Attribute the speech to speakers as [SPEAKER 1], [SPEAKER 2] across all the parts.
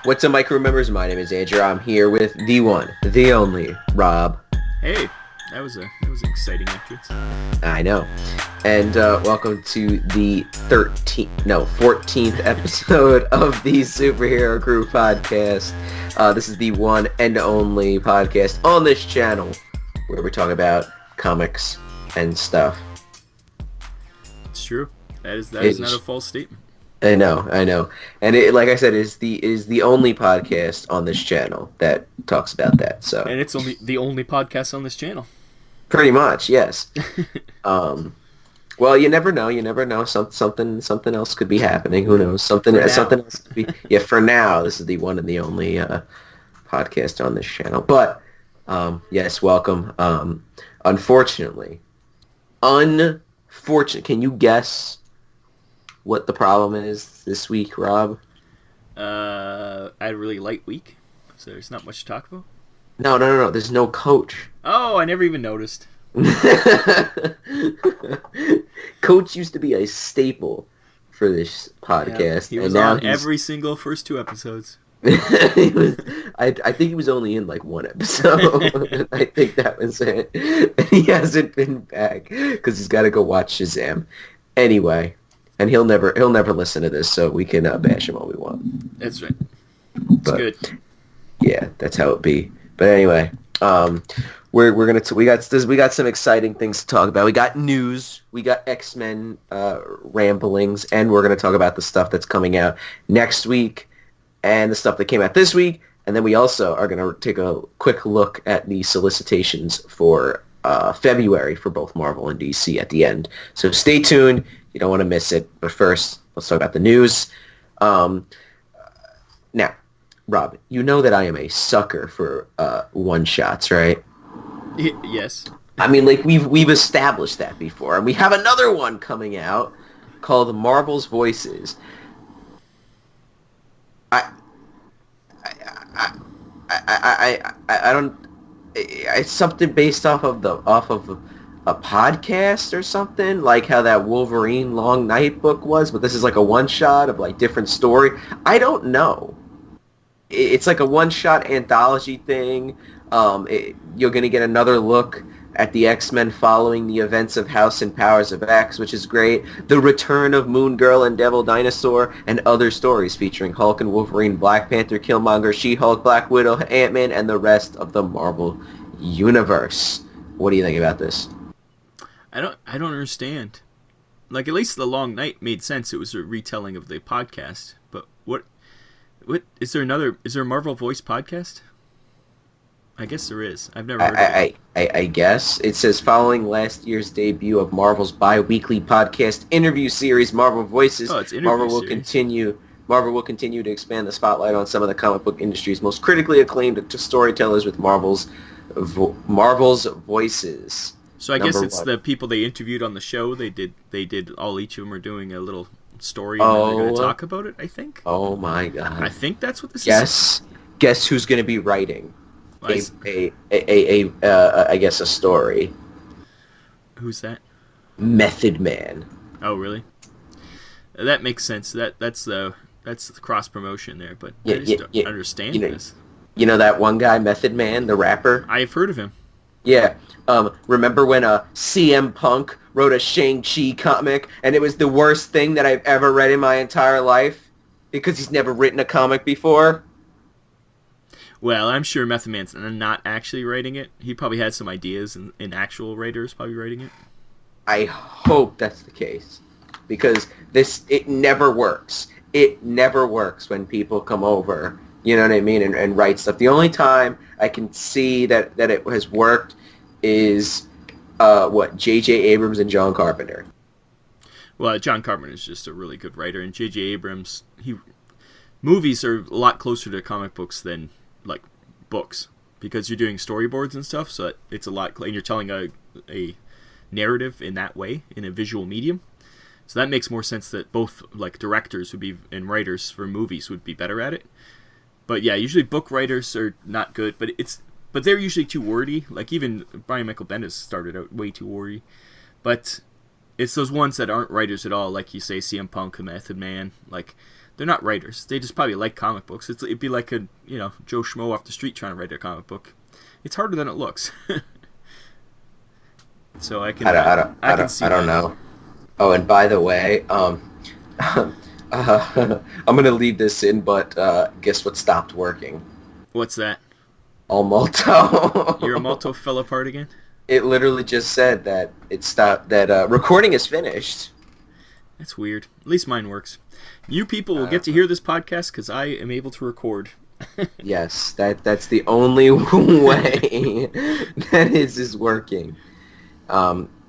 [SPEAKER 1] What's up, micro members? My name is Andrew. I'm here with the one, the only, Rob.
[SPEAKER 2] Hey, that was an exciting entrance.
[SPEAKER 1] I know. And welcome to the 14th episode of the Superhero Crew podcast. This is the one and only podcast on this channel where we talk about comics and stuff.
[SPEAKER 2] It's true. That is not a false statement.
[SPEAKER 1] I know. And it, like I said, is the only podcast on this channel that talks about that. So,
[SPEAKER 2] and it's the only podcast on this channel.
[SPEAKER 1] Pretty much, yes. Well, you never know. Something else could be happening. Who knows? Something else could be. Yeah, for now, this is the one and the only podcast on this channel. But yes, welcome. Unfortunately, can you guess what the problem is this week, Rob?
[SPEAKER 2] I had a really light week, so there's not much to talk about.
[SPEAKER 1] No. There's no coach.
[SPEAKER 2] Oh, I never even noticed.
[SPEAKER 1] Coach used to be a staple for this podcast.
[SPEAKER 2] Yeah, he was on every single first two episodes.
[SPEAKER 1] I think he was only in like one episode. I think that was it. And he hasn't been back because he's got to go watch Shazam. Anyway, and he'll never listen to this, so we can bash him all we want.
[SPEAKER 2] That's right. It's good.
[SPEAKER 1] Yeah, that's how it be. But anyway, we got some exciting things to talk about. We got news, we got X-Men ramblings, and we're gonna talk about the stuff that's coming out next week and the stuff that came out this week. And then we also are gonna take a quick look at the solicitations for February for both Marvel and DC at the end. So stay tuned. You don't want to miss it. But first, let's talk about the news. Now, Rob, you know that I am a sucker for one-shots, right?
[SPEAKER 2] Yes.
[SPEAKER 1] I mean, like, we've established that before. And we have another one coming out called Marvel's Voices. I don't... It's something based off of a podcast or something, like how that Wolverine Long Night book was, but this is like a one-shot of like different story. I don't know. It's like a one-shot anthology thing. You're going to get another look at the X-Men following the events of House and Powers of X, which is great. The return of Moon Girl and Devil Dinosaur, and other stories featuring Hulk and Wolverine, Black Panther, Killmonger, She-Hulk, Black Widow, Ant-Man, and the rest of the Marvel Universe. What do you think about this?
[SPEAKER 2] I don't understand. Like, at least The Long Night made sense. It was a retelling of the podcast. But what is there a Marvel Voice podcast? I guess there is. I've never heard of it.
[SPEAKER 1] I guess. It says, following last year's debut of Marvel's bi-weekly podcast interview series, Marvel Voices,
[SPEAKER 2] it's
[SPEAKER 1] Marvel will continue to expand the spotlight on some of the comic book industry's most critically acclaimed storytellers with Marvel's Voices.
[SPEAKER 2] So I guess it's the people they interviewed on the show. They did each of them are doing a little story and they're going to talk about it, I think.
[SPEAKER 1] Oh my god.
[SPEAKER 2] I think that's what this is.
[SPEAKER 1] Guess who's going to be writing I guess a story.
[SPEAKER 2] Who's that?
[SPEAKER 1] Method Man.
[SPEAKER 2] Oh, really? That makes sense. That's the cross promotion there, but I just don't understand this.
[SPEAKER 1] You know that one guy, Method Man, the rapper?
[SPEAKER 2] I've heard of him.
[SPEAKER 1] Yeah. Remember when CM Punk wrote a Shang-Chi comic and it was the worst thing that I've ever read in my entire life because he's never written a comic before?
[SPEAKER 2] Well, I'm sure Method Man's not actually writing it. He probably had some ideas and actual writers probably writing it.
[SPEAKER 1] I hope that's the case because it never works. It never works when people come over, you know what I mean, and write stuff. The only time I can see that it has worked is J.J. Abrams and John Carpenter.
[SPEAKER 2] Well, John Carpenter is just a really good writer, and J.J. Abrams, movies are a lot closer to comic books than like books because you're doing storyboards and stuff, so it's a lot, and you're telling a narrative in that way in a visual medium. So that makes more sense that both like directors would be and writers for movies would be better at it. But yeah, usually book writers are not good, but they're usually too wordy. Like even Brian Michael Bendis started out way too wordy. But it's those ones that aren't writers at all, like you say CM Punk and Method Man. Like They're not writers. They just probably like comic books. It'd be like a Joe Schmo off the street trying to write a comic book. It's harder than it looks. So I can see
[SPEAKER 1] I don't
[SPEAKER 2] that.
[SPEAKER 1] know. Oh, and by the way, I'm gonna leave this in, but guess what stopped working?
[SPEAKER 2] What's that?
[SPEAKER 1] All Malto.
[SPEAKER 2] Your Malto fell apart again?
[SPEAKER 1] It literally just said that it stopped. That recording is finished.
[SPEAKER 2] That's weird. At least mine works. You people will get to hear this podcast because I am able to record.
[SPEAKER 1] Yes, that's the only way that is working.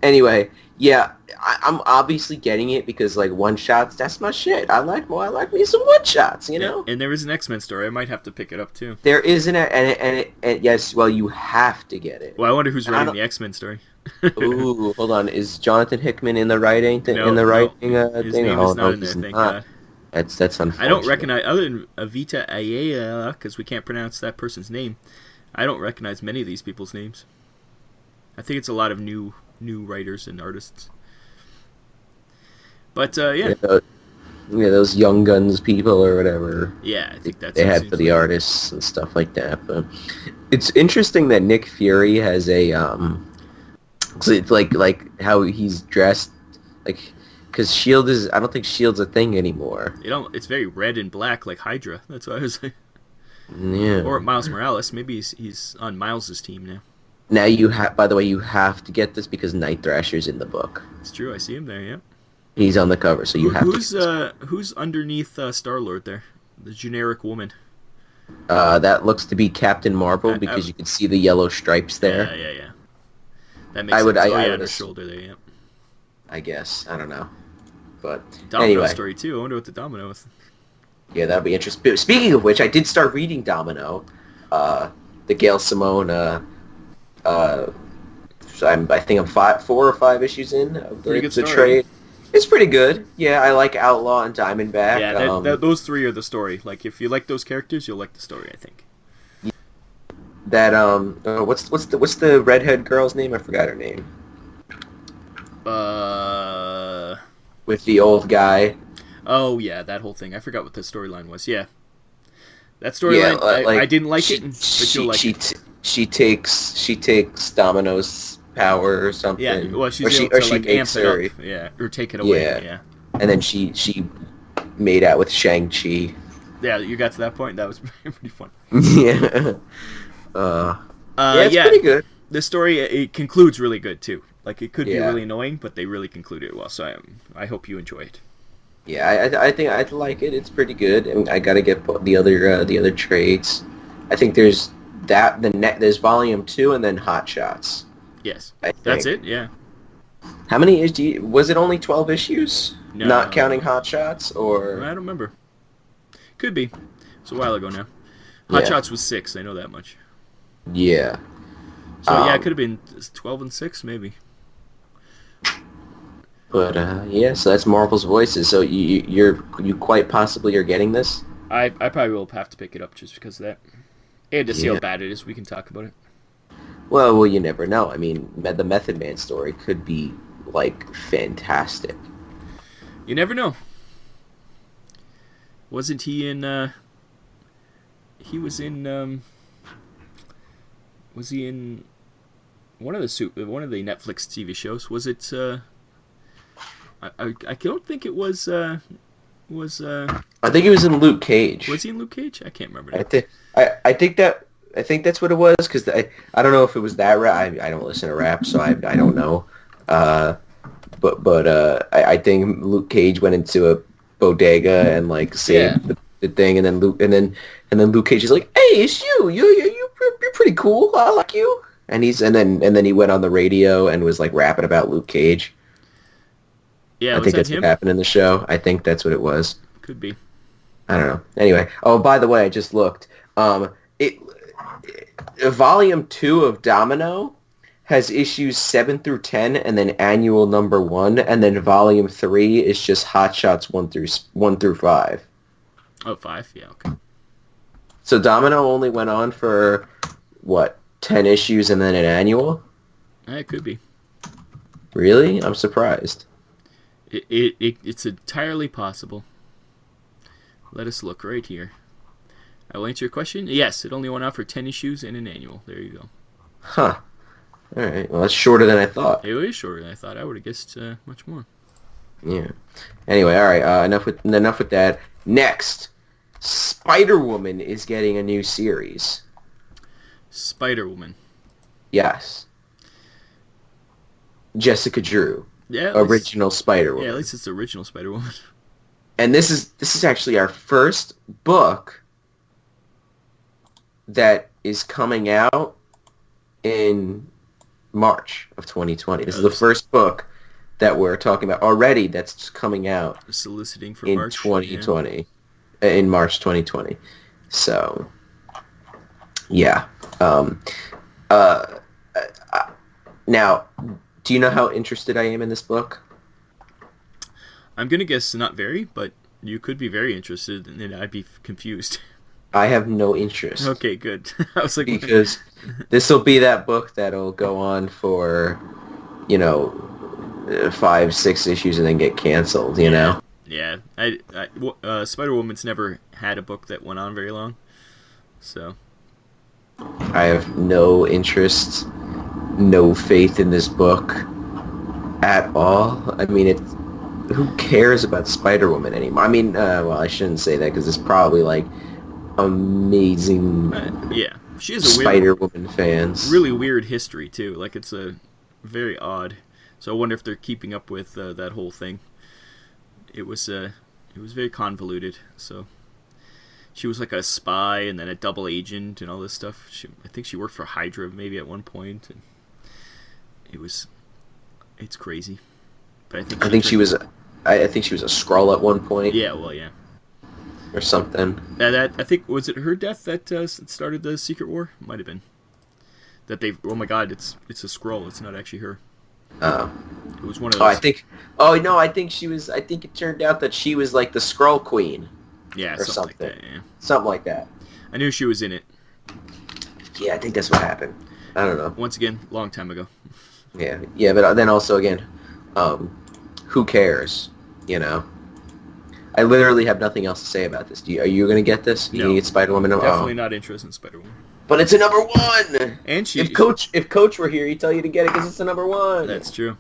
[SPEAKER 1] Anyway, yeah, I'm obviously getting it because like one shots, that's my shit. I like me some one shots, you know.
[SPEAKER 2] And there is an X-Men story. I might have to pick it up too.
[SPEAKER 1] There is and yes, well, you have to get it.
[SPEAKER 2] Well, I wonder who's writing the X-Men story.
[SPEAKER 1] Ooh, hold on. Is Jonathan Hickman in the writing thing?
[SPEAKER 2] No,
[SPEAKER 1] in the writing
[SPEAKER 2] his
[SPEAKER 1] thing?
[SPEAKER 2] name is not in there. Thank God.
[SPEAKER 1] That's unfortunate.
[SPEAKER 2] I don't recognize, other than Avita Ayala, because we can't pronounce that person's name. I don't recognize many of these people's names. I think it's a lot of new writers and artists. But yeah,
[SPEAKER 1] those Young Guns people or whatever.
[SPEAKER 2] Yeah, I think
[SPEAKER 1] they had for the artists and stuff like that. But it's interesting that Nick Fury has a it's like how he's dressed, like. Because Shield is, I don't think Shield's a thing anymore.
[SPEAKER 2] It's very red and black, like Hydra. That's what I was like.
[SPEAKER 1] Yeah.
[SPEAKER 2] Or Miles Morales. Maybe he's on Miles's team now.
[SPEAKER 1] Now by the way, you have to get this because Night Thrasher's in the book.
[SPEAKER 2] It's true. I see him there. Yeah.
[SPEAKER 1] He's on the cover, so you have to.
[SPEAKER 2] Who's underneath Star-Lord there? The generic woman.
[SPEAKER 1] That looks to be Captain Marvel because you can see the yellow stripes there.
[SPEAKER 2] Yeah. That makes sense.
[SPEAKER 1] I
[SPEAKER 2] on her shoulder there. Yeah.
[SPEAKER 1] I guess I don't know. But
[SPEAKER 2] Domino
[SPEAKER 1] anyway.
[SPEAKER 2] story too. I wonder what the Domino is.
[SPEAKER 1] Yeah, that'd be interesting. Speaking of which, I did start reading Domino, the Gail Simone. I think I'm 4 or 5 issues in of the trade. It's pretty good. Yeah, I like Outlaw and Diamondback.
[SPEAKER 2] Yeah, those 3 are the story. Like if you like those characters, you'll like the story. I think.
[SPEAKER 1] That what's the redhead girl's name? I forgot her name. With the old guy.
[SPEAKER 2] Oh yeah, that whole thing. I forgot what the storyline was. Yeah, that storyline. I didn't like it, but you'll like it.
[SPEAKER 1] She takes Domino's power or something.
[SPEAKER 2] Yeah, well, she's able to like amp it up. Yeah, or take it away. Yeah.
[SPEAKER 1] And then she made out with Shang-Chi.
[SPEAKER 2] Yeah, you got to that point. That was pretty fun.
[SPEAKER 1] Yeah. It's pretty good.
[SPEAKER 2] The story it concludes really good too. Like it could be really annoying, but they really concluded it well. So I hope you enjoy it.
[SPEAKER 1] Yeah, I think I'd like it. It's pretty good, and I gotta get the other trades. I think there's there's volume 2 and then Hot Shots.
[SPEAKER 2] Yes, that's it. Yeah.
[SPEAKER 1] How many was it? Only 12 issues?
[SPEAKER 2] No,
[SPEAKER 1] not counting Hot Shots, or
[SPEAKER 2] I don't remember. Could be. It's a while ago now. Hot Shots was 6. I know that much.
[SPEAKER 1] Yeah.
[SPEAKER 2] So it could have been 12 and 6 maybe.
[SPEAKER 1] But so that's Marvel's Voices. So you quite possibly are getting this.
[SPEAKER 2] I probably will have to pick it up just because of that. And to see how bad it is, we can talk about it.
[SPEAKER 1] Well, you never know. I mean, the Method Man story could be like fantastic.
[SPEAKER 2] You never know. Wasn't he in? He was in. Was he in one of the Netflix TV shows? Was it? I don't think it was. I
[SPEAKER 1] think he was in Luke Cage.
[SPEAKER 2] Was he in Luke Cage? I can't remember.
[SPEAKER 1] I think that's what it was because I don't know if it was that rap. I don't listen to rap, so I don't know. But I think Luke Cage went into a bodega and like saved the thing, and then Luke Cage is like, "Hey, it's you. You're pretty cool. I like you." And then he went on the radio and was like rapping about Luke Cage.
[SPEAKER 2] Yeah,
[SPEAKER 1] I think that's what happened in the show. I think that's what it was.
[SPEAKER 2] Could be.
[SPEAKER 1] I don't know. Anyway, by the way, I just looked. Volume 2 of Domino has issues 7 through 10, and then annual number 1, and then Volume 3 is just Hot Shots 1 through 5.
[SPEAKER 2] Oh, 5? Yeah, okay.
[SPEAKER 1] So Domino only went on for, 10 issues and then an annual?
[SPEAKER 2] It could be.
[SPEAKER 1] Really? I'm surprised.
[SPEAKER 2] It's entirely possible. Let us look right here. I will answer your question. Yes, it only went out for 10 issues and an annual. There you go.
[SPEAKER 1] Huh. All right. Well, that's shorter than I thought.
[SPEAKER 2] It was shorter than I thought. I would have guessed much more.
[SPEAKER 1] Yeah. Anyway, all right. Enough with that. Next, Spider-Woman is getting a new series.
[SPEAKER 2] Spider-Woman.
[SPEAKER 1] Yes. Jessica Drew.
[SPEAKER 2] Yeah.
[SPEAKER 1] Original Spider-Woman.
[SPEAKER 2] Yeah, at least it's the original Spider-Woman.
[SPEAKER 1] And this is actually our first book that is coming out in March of 2020. This is the first book that we're talking about already that's coming out
[SPEAKER 2] soliciting for
[SPEAKER 1] in
[SPEAKER 2] March
[SPEAKER 1] 2020. Yeah. In March 2020. So, yeah. Now, do you know how interested I am in this book?
[SPEAKER 2] I'm going to guess not very, but you could be very interested, and then I'd be confused.
[SPEAKER 1] I have no interest.
[SPEAKER 2] Okay, good. I was like,
[SPEAKER 1] because this will be that book that'll go on for, 5-6 issues and then get canceled. You know.
[SPEAKER 2] Yeah, Spider-Woman's never had a book that went on very long, so
[SPEAKER 1] I have no interest, no faith in this book at all. I mean, who cares about Spider-Woman anymore? I mean, well, I shouldn't say that because it's probably like amazing.
[SPEAKER 2] Yeah, she has a
[SPEAKER 1] Spider-Woman fans.
[SPEAKER 2] Really weird history too. Like it's a very odd. So I wonder if they're keeping up with that whole thing. It was very convoluted. So she was like a spy and then a double agent and all this stuff. I think she worked for Hydra maybe at one point. And it's crazy. But I think she was a Skrull at one point. Yeah, well, yeah.
[SPEAKER 1] Or something.
[SPEAKER 2] I think, was it her death that started the Secret War? Might have been. Oh my god, it's a Skrull. It's not actually her.
[SPEAKER 1] Oh.
[SPEAKER 2] It was one of those.
[SPEAKER 1] I think it turned out that she was like the Skrull Queen.
[SPEAKER 2] Yeah,
[SPEAKER 1] or
[SPEAKER 2] something like that, yeah.
[SPEAKER 1] Something like that.
[SPEAKER 2] I knew she was in it.
[SPEAKER 1] Yeah, I think that's what happened. I don't know.
[SPEAKER 2] Once again, long time ago.
[SPEAKER 1] Yeah, but then also again, who cares? I literally have nothing else to say about this. Are you going to get this? You
[SPEAKER 2] no,
[SPEAKER 1] gonna get Spider-Woman?
[SPEAKER 2] Definitely not interested in Spider-Woman.
[SPEAKER 1] But it's a number one.
[SPEAKER 2] And
[SPEAKER 1] if Coach were here, he'd tell you to get it because it's a number one.
[SPEAKER 2] That's true.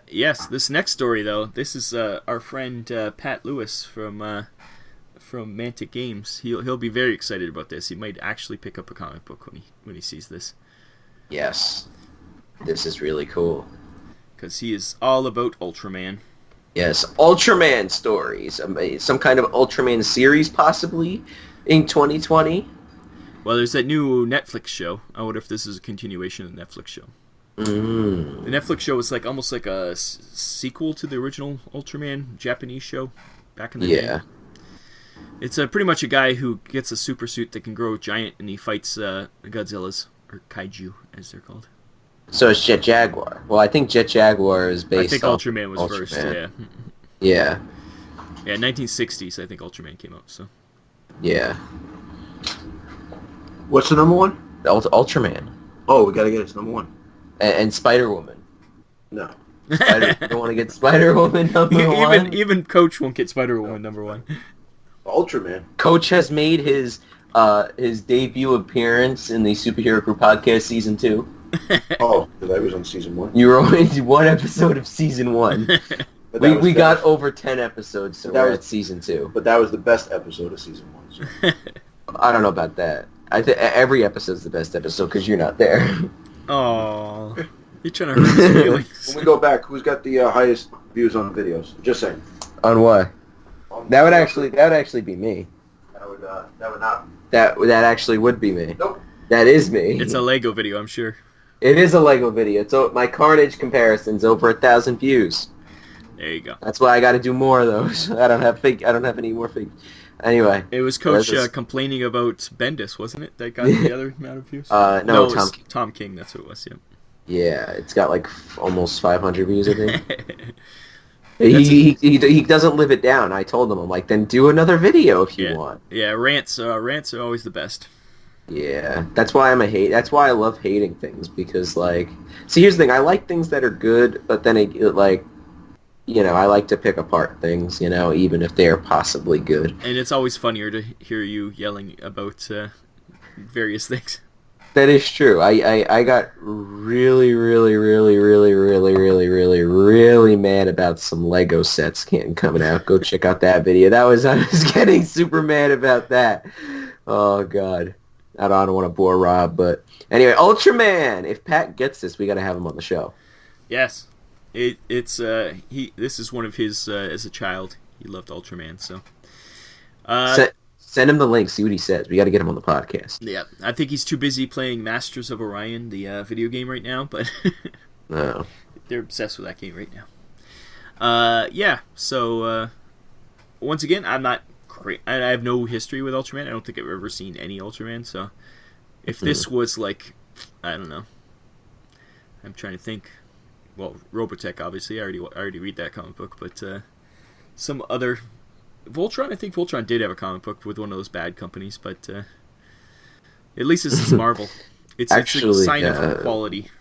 [SPEAKER 2] Yes, this next story though. This is our friend Pat Lewis from Mantic Games. He'll be very excited about this. He might actually pick up a comic book when he sees this.
[SPEAKER 1] Yes, this is really cool.
[SPEAKER 2] Because he is all about Ultraman.
[SPEAKER 1] Yes, Ultraman stories. Some kind of Ultraman series, possibly, in 2020.
[SPEAKER 2] Well, there's that new Netflix show. I wonder if this is a continuation of the Netflix show.
[SPEAKER 1] Mm.
[SPEAKER 2] The Netflix show is almost like a sequel to the original Ultraman Japanese show back in the day. It's pretty much a guy who gets a super suit that can grow giant, and he fights Godzillas, or Kaiju, as they're called.
[SPEAKER 1] So it's Jet Jaguar. Well, I think Jet Jaguar is based.
[SPEAKER 2] I think Ultraman was first. Yeah.
[SPEAKER 1] Yeah.
[SPEAKER 2] Yeah, 1960s. I think Ultraman came out. So.
[SPEAKER 1] Yeah.
[SPEAKER 3] What's the number one?
[SPEAKER 1] Ultraman.
[SPEAKER 3] Oh, we gotta get it. Number one.
[SPEAKER 1] And Spider-Woman.
[SPEAKER 3] No.
[SPEAKER 1] You don't want to get Spider-Woman number one?
[SPEAKER 2] Even Coach won't get Spider-Woman number one.
[SPEAKER 3] Ultraman.
[SPEAKER 1] Coach has made his debut appearance in the Superhero Crew podcast season 2.
[SPEAKER 3] Oh, that was on season 1.
[SPEAKER 1] You were only 1 episode of season 1. we got over 10 episodes, so we're at season 2.
[SPEAKER 3] But that was the best episode of season 1. So.
[SPEAKER 1] I don't know about that. I think every episode's the best episode because you're not there.
[SPEAKER 2] Oh, you're trying to hurt his feelings.
[SPEAKER 3] When we go back, who's got the highest views on videos? Just saying.
[SPEAKER 1] On what? That would actually be me.
[SPEAKER 3] That would not.
[SPEAKER 1] That actually would be me.
[SPEAKER 3] Nope.
[SPEAKER 1] That is me.
[SPEAKER 2] It's a Lego video, I'm sure.
[SPEAKER 1] It is a Lego video. So my Carnage comparison's over 1,000 views.
[SPEAKER 2] There you go.
[SPEAKER 1] That's why I got to do more of those. I don't have any more fake. Anyway.
[SPEAKER 2] It was Coach complaining about Bendis, wasn't it? That got the other amount of views.
[SPEAKER 1] No, Tom King.
[SPEAKER 2] Tom King. That's who it was. Yeah.
[SPEAKER 1] Yeah, it's got almost 500 views, I think. He doesn't live it down. I told him, I'm like, then do another video if you want.
[SPEAKER 2] Yeah, rants are always the best.
[SPEAKER 1] Yeah, that's why that's why I love hating things, because see, here's the thing, I like things that are good, but then I like to pick apart things, even if they are possibly good.
[SPEAKER 2] And it's always funnier to hear you yelling about various things.
[SPEAKER 1] That is true. I got really, really, really, really, really, really, really, really mad about some Lego sets coming out. Go check out that video. I was getting super mad about that. Oh God. I don't want to bore Rob, but anyway, Ultraman. If Pat gets this, we got to have him on the show.
[SPEAKER 2] Yes, this is one of his as a child. He loved Ultraman, so.
[SPEAKER 1] Send him the link. See what he says. We got to get him on the podcast.
[SPEAKER 2] Yeah, I think he's too busy playing Masters of Orion, the video game right now. But
[SPEAKER 1] No.
[SPEAKER 2] they're obsessed with that game right now. Yeah. So once again, I'm not. I have no history with Ultraman. I don't think I've ever seen any Ultraman. So if this was like, I don't know. I'm trying to think. Well, Robotech, obviously. I already read that comic book, but some other Voltron. I think Voltron did have a comic book with one of those bad companies, but at least this is Marvel. It's
[SPEAKER 1] Actually,
[SPEAKER 2] a sign of quality.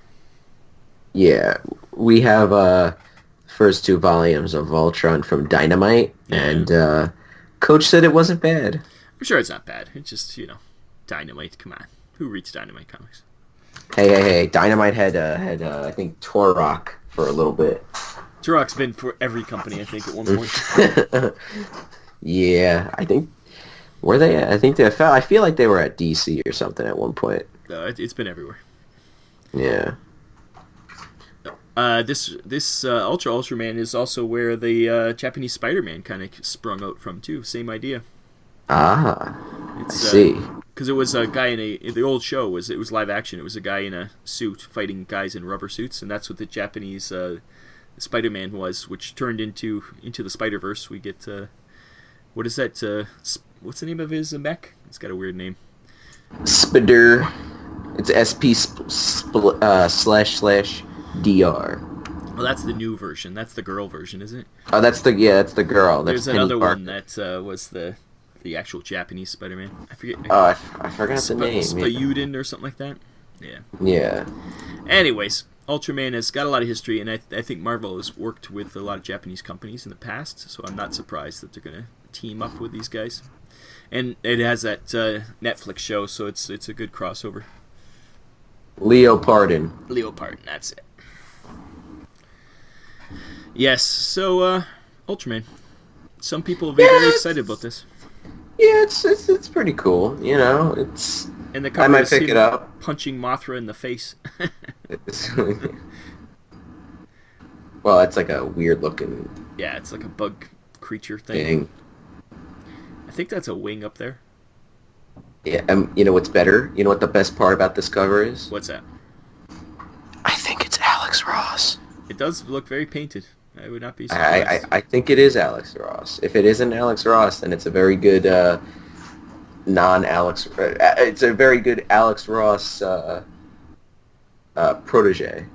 [SPEAKER 1] Yeah, we have first 2 volumes of Voltron from Dynamite, and Coach said it wasn't bad.
[SPEAKER 2] I'm sure it's not bad. It's just, Dynamite. Come on. Who reads Dynamite comics?
[SPEAKER 1] Hey. Dynamite had I think, Torok for a little bit.
[SPEAKER 2] Turok's been for every company, I think, at one point.
[SPEAKER 1] Yeah, I think... Were they at? I feel like they were at DC or something at one point.
[SPEAKER 2] It's been everywhere.
[SPEAKER 1] Yeah.
[SPEAKER 2] This Ultraman is also where the Japanese Spider-Man kind of sprung out from too. Same idea.
[SPEAKER 1] I
[SPEAKER 2] It's,
[SPEAKER 1] see.
[SPEAKER 2] Because it was a guy in the old show it was live action. It was a guy in a suit fighting guys in rubber suits, and that's what the Japanese Spider-Man was, which turned into the Spider-Verse. We get what is that? What's the name of his mech? It's got a weird name.
[SPEAKER 1] Spider. It's SP / DR.
[SPEAKER 2] Well, that's the new version. That's the girl version, isn't it?
[SPEAKER 1] Oh, that's the girl. That's
[SPEAKER 2] There's
[SPEAKER 1] Penny
[SPEAKER 2] another
[SPEAKER 1] Parker.
[SPEAKER 2] one that was the actual Japanese Spider-Man. I forget.
[SPEAKER 1] Oh, I forgot the name.
[SPEAKER 2] Spayuden or something like that. Yeah.
[SPEAKER 1] Yeah.
[SPEAKER 2] Anyways, Ultraman has got a lot of history, and I think Marvel has worked with a lot of Japanese companies in the past, so I'm not surprised that they're going to team up with these guys. And it has that Netflix show, so it's a good crossover.
[SPEAKER 1] Leopardon,
[SPEAKER 2] that's it. Yes, so Ultraman. Some people are very excited about this.
[SPEAKER 1] Yeah, it's pretty cool. It's.
[SPEAKER 2] And the
[SPEAKER 1] I
[SPEAKER 2] cover
[SPEAKER 1] might
[SPEAKER 2] is
[SPEAKER 1] pick
[SPEAKER 2] him
[SPEAKER 1] it up.
[SPEAKER 2] punching Mothra in the face.
[SPEAKER 1] Well, it's like a weird looking
[SPEAKER 2] Yeah, it's like a bug creature thing.
[SPEAKER 1] thing.
[SPEAKER 2] I think that's a wing up there.
[SPEAKER 1] Yeah, you know what's better? You know what the best part about this cover is?
[SPEAKER 2] What's that?
[SPEAKER 1] I think it's Alex Ross.
[SPEAKER 2] It does look very painted. I would not be surprised.
[SPEAKER 1] I think it is Alex Ross. If it isn't Alex Ross, then it's a very good non-Alex. It's a very good Alex Ross protege.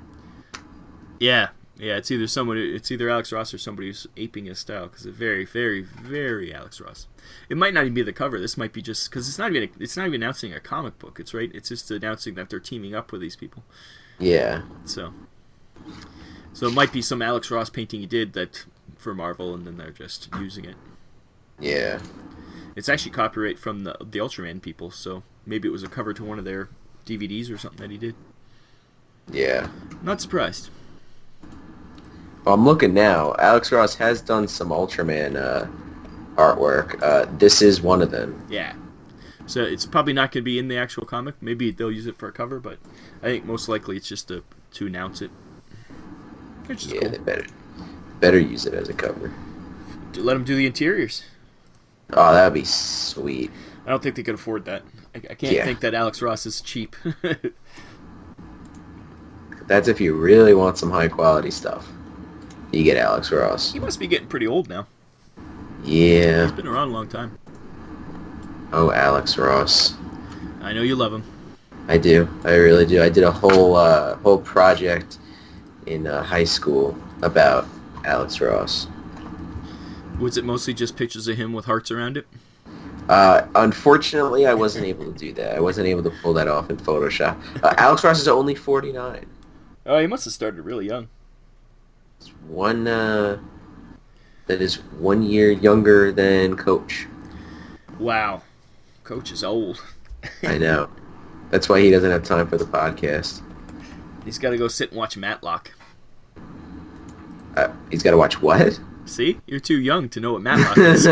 [SPEAKER 2] Yeah. It's either Alex Ross or somebody who's aping his style, because it's very, very, very Alex Ross. It might not even be the cover. This might be just because it's not even announcing a comic book. It's just announcing that they're teaming up with these people.
[SPEAKER 1] Yeah.
[SPEAKER 2] So it might be some Alex Ross painting he did that for Marvel, and then they're just using it.
[SPEAKER 1] Yeah.
[SPEAKER 2] It's actually copyright from the Ultraman people, so maybe it was a cover to one of their DVDs or something that he did.
[SPEAKER 1] Yeah.
[SPEAKER 2] Not surprised.
[SPEAKER 1] Well, I'm looking now. Alex Ross has done some Ultraman artwork. This is one of them.
[SPEAKER 2] Yeah. So it's probably not going to be in the actual comic. Maybe they'll use it for a cover, but I think most likely it's just to announce it. Which is cool.
[SPEAKER 1] They better use it as a cover.
[SPEAKER 2] Let them do the interiors.
[SPEAKER 1] Oh, that would be sweet.
[SPEAKER 2] I don't think they could afford that. I can't think that Alex Ross is cheap.
[SPEAKER 1] That's if you really want some high quality stuff. You get Alex Ross.
[SPEAKER 2] He must be getting pretty old now.
[SPEAKER 1] Yeah.
[SPEAKER 2] He's been around a long time.
[SPEAKER 1] Oh, Alex Ross.
[SPEAKER 2] I know you love him.
[SPEAKER 1] I do. I really do. I did a whole project in high school about Alex Ross.
[SPEAKER 2] Was it mostly just pictures of him with hearts around it?
[SPEAKER 1] Unfortunately, I wasn't able to do that. I wasn't able to pull that off in Photoshop. Alex Ross is only 49.
[SPEAKER 2] Oh, he must have started really young.
[SPEAKER 1] that is 1 year younger than Coach.
[SPEAKER 2] Wow. Coach is old.
[SPEAKER 1] I know. That's why he doesn't have time for the podcast.
[SPEAKER 2] He's got to go sit and watch Matlock.
[SPEAKER 1] He's got to watch what?
[SPEAKER 2] See? You're too young to know what Matlock is.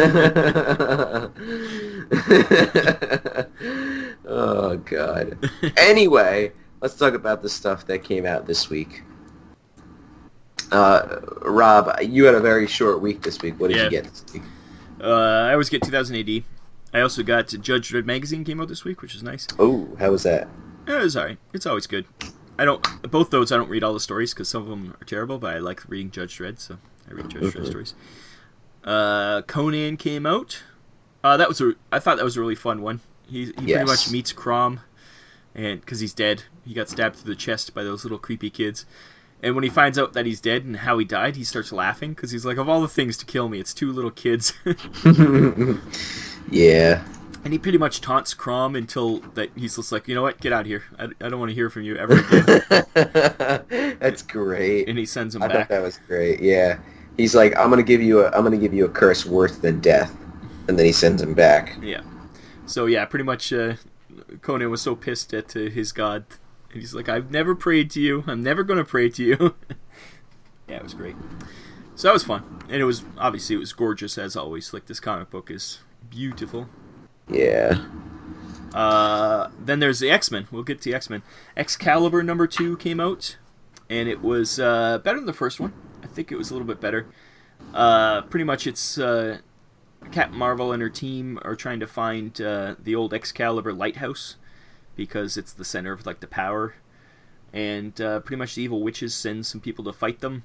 [SPEAKER 1] Oh, God. Anyway, let's talk about the stuff that came out this week. Rob, you had a very short week this week. What did you get this week?
[SPEAKER 2] I always get 2000 AD. I also got Judge Dredd magazine came out this week, which is nice.
[SPEAKER 1] Oh, how was that?
[SPEAKER 2] It was alright. It's always good. Both those I don't read all the stories because some of them are terrible, but I like reading Judge Dredd, so I read Judge Dredd stories. Conan came out. I thought that was a really fun one. He pretty much meets Crom, and because he's dead, he got stabbed through the chest by those little creepy kids. And when he finds out that he's dead and how he died, he starts laughing because he's like, of all the things to kill me, it's two little kids.
[SPEAKER 1] Yeah.
[SPEAKER 2] And he pretty much taunts Crom until that he's just like, you know what, get out of here. I don't want to hear from you ever again.
[SPEAKER 1] That's great.
[SPEAKER 2] And he sends him
[SPEAKER 1] I
[SPEAKER 2] back.
[SPEAKER 1] thought that was great. Yeah. He's like, I'm gonna give you a curse worse than death, and then he sends him back.
[SPEAKER 2] Yeah. So yeah, pretty much Conan was so pissed at his god. And he's like, I've never prayed to you. I'm never going to pray to you. Yeah, it was great. So that was fun. And it was gorgeous as always. Like, this comic book is beautiful.
[SPEAKER 1] Yeah.
[SPEAKER 2] Then there's the X-Men. We'll get to the X-Men. Excalibur #2 came out. And it was better than the first one. I think it was a little bit better. Pretty much it's Captain Marvel and her team are trying to find the old Excalibur lighthouse, because it's the center of, like, the power. And pretty much the evil witches send some people to fight them.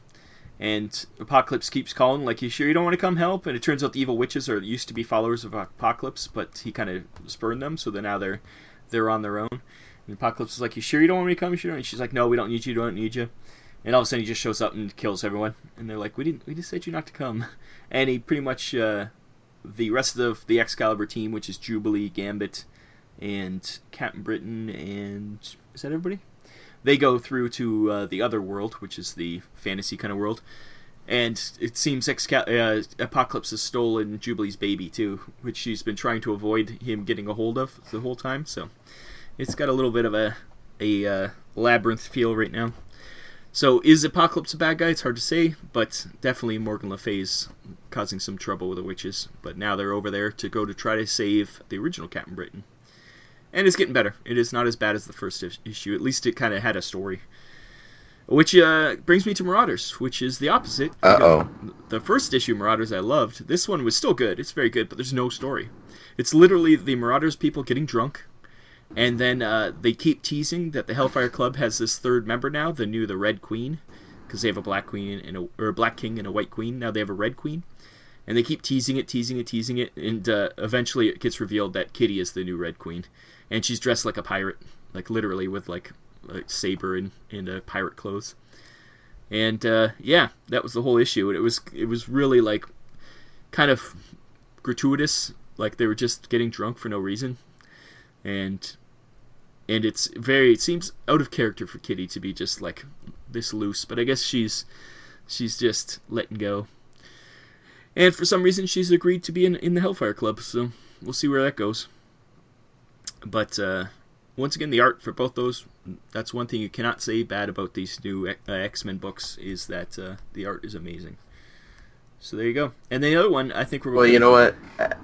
[SPEAKER 2] And Apocalypse keeps calling, like, you sure you don't want to come help? And it turns out the evil witches used to be followers of Apocalypse, but he kind of spurned them, so now they're on their own. And Apocalypse is like, you sure you don't want me to come? You sure don't? And she's like, no, we don't need you, don't need you. And all of a sudden he just shows up and kills everyone. And they're like, we just said you not to come. And he pretty much, the rest of the Excalibur team, which is Jubilee, Gambit, and Captain Britain, and is that everybody? They go through to the other world, which is the fantasy kind of world, and it seems Apocalypse has stolen Jubilee's baby too, which she's been trying to avoid him getting a hold of the whole time. So it's got a little bit of a labyrinth feel right now. So is Apocalypse a bad guy? It's hard to say, but definitely Morgan Le Fay's causing some trouble with the witches. But now they're over there to go to try to save the original Captain Britain. And it's getting better. It is not as bad as the first issue. At least it kind of had a story. Which brings me to Marauders, which is the opposite.
[SPEAKER 1] Uh-oh.
[SPEAKER 2] The first issue, Marauders, I loved. This one was still good. It's very good, but there's no story. It's literally the Marauders people getting drunk, and then they keep teasing that the Hellfire Club has this third member now, the Red Queen, because they have a black queen or a black king and a white queen. Now they have a red queen. And they keep teasing it, and eventually it gets revealed that Kitty is the new Red Queen. And she's dressed like a pirate, like literally with like a saber and pirate clothes. And yeah, that was the whole issue. And it was really like kind of gratuitous, like they were just getting drunk for no reason. And it seems out of character for Kitty to be just like this loose, but I guess she's just letting go. And for some reason, she's agreed to be in the Hellfire Club, so we'll see where that goes. But once again, the art for both those, that's one thing you cannot say bad about these new X-Men books, is that the art is amazing. So there you go. And the other one, I think we're...
[SPEAKER 1] Well, you know what?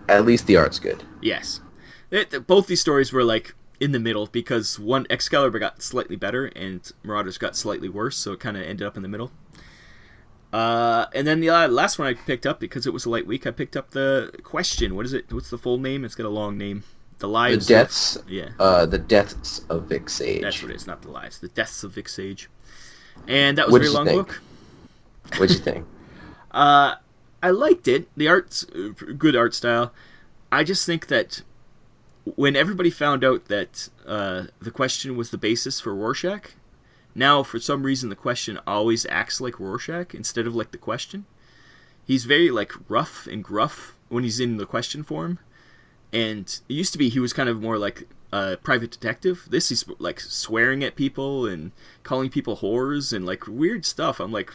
[SPEAKER 1] At least the art's good.
[SPEAKER 2] Yes. Both these stories were like in the middle, because one, Excalibur got slightly better, and Marauders got slightly worse, so it kind of ended up in the middle. And then the last one I picked up, because it was a light week, I picked up the Question. What is it? What's the full name? It's got a long name. The Lives.
[SPEAKER 1] The Deaths.
[SPEAKER 2] Yeah.
[SPEAKER 1] The Deaths of Vic Sage.
[SPEAKER 2] That's what it is, not the Lives. The Deaths of Vic Sage. And that was a very long book.
[SPEAKER 1] What'd you think?
[SPEAKER 2] I liked it. The art's good art style. I just think that when everybody found out that the Question was the basis for Rorschach, now for some reason the Question always acts like Rorschach instead of like the Question. He's very like rough and gruff when he's in the Question form. And it used to be he was kind of more like a private detective. This he's like swearing at people and calling people whores and like weird stuff. I'm like,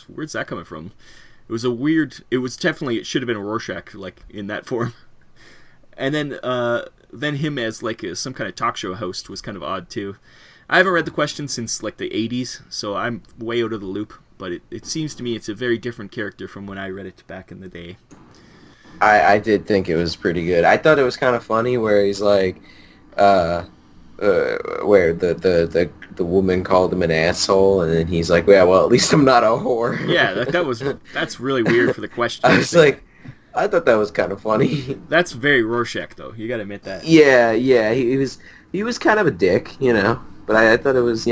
[SPEAKER 2] where's that coming from? It was a weird. It was definitely. It should have been a Rorschach, like in that form. And then him as like some kind of talk show host was kind of odd too. I haven't read the question since like the 80s, so I'm way out of the loop. But it seems to me it's a very different character from when I read it back in the day.
[SPEAKER 1] I did think it was pretty good. I thought it was kind of funny where he's like, where the woman called him an asshole, and then he's like, yeah, well, at least I'm not a whore.
[SPEAKER 2] Yeah, that's really weird for the question.
[SPEAKER 1] I was like, I thought that was kind of funny.
[SPEAKER 2] That's very Rorschach, though. You got to admit that.
[SPEAKER 1] Yeah, he was kind of a dick, But I thought it was,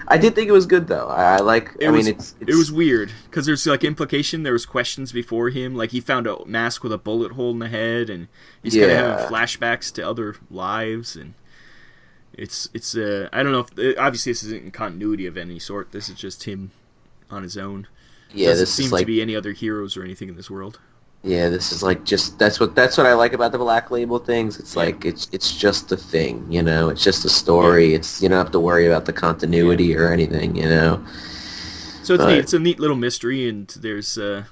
[SPEAKER 1] I did think it was good though.
[SPEAKER 2] It was weird because there's like implication. There was questions before him, like he found a mask with a bullet hole in the head, and he's kind of having flashbacks to other lives, and it's I don't know if obviously this isn't in continuity of any sort. This is just him on his own.
[SPEAKER 1] Yeah,
[SPEAKER 2] doesn't seem to be any other heroes or anything in this world.
[SPEAKER 1] Yeah, this is like just that's what I like about the Black Label things. It's like it's just a thing, It's just a story. It's you don't have to worry about the continuity or anything,
[SPEAKER 2] So it's neat. It's a neat little mystery, and there's it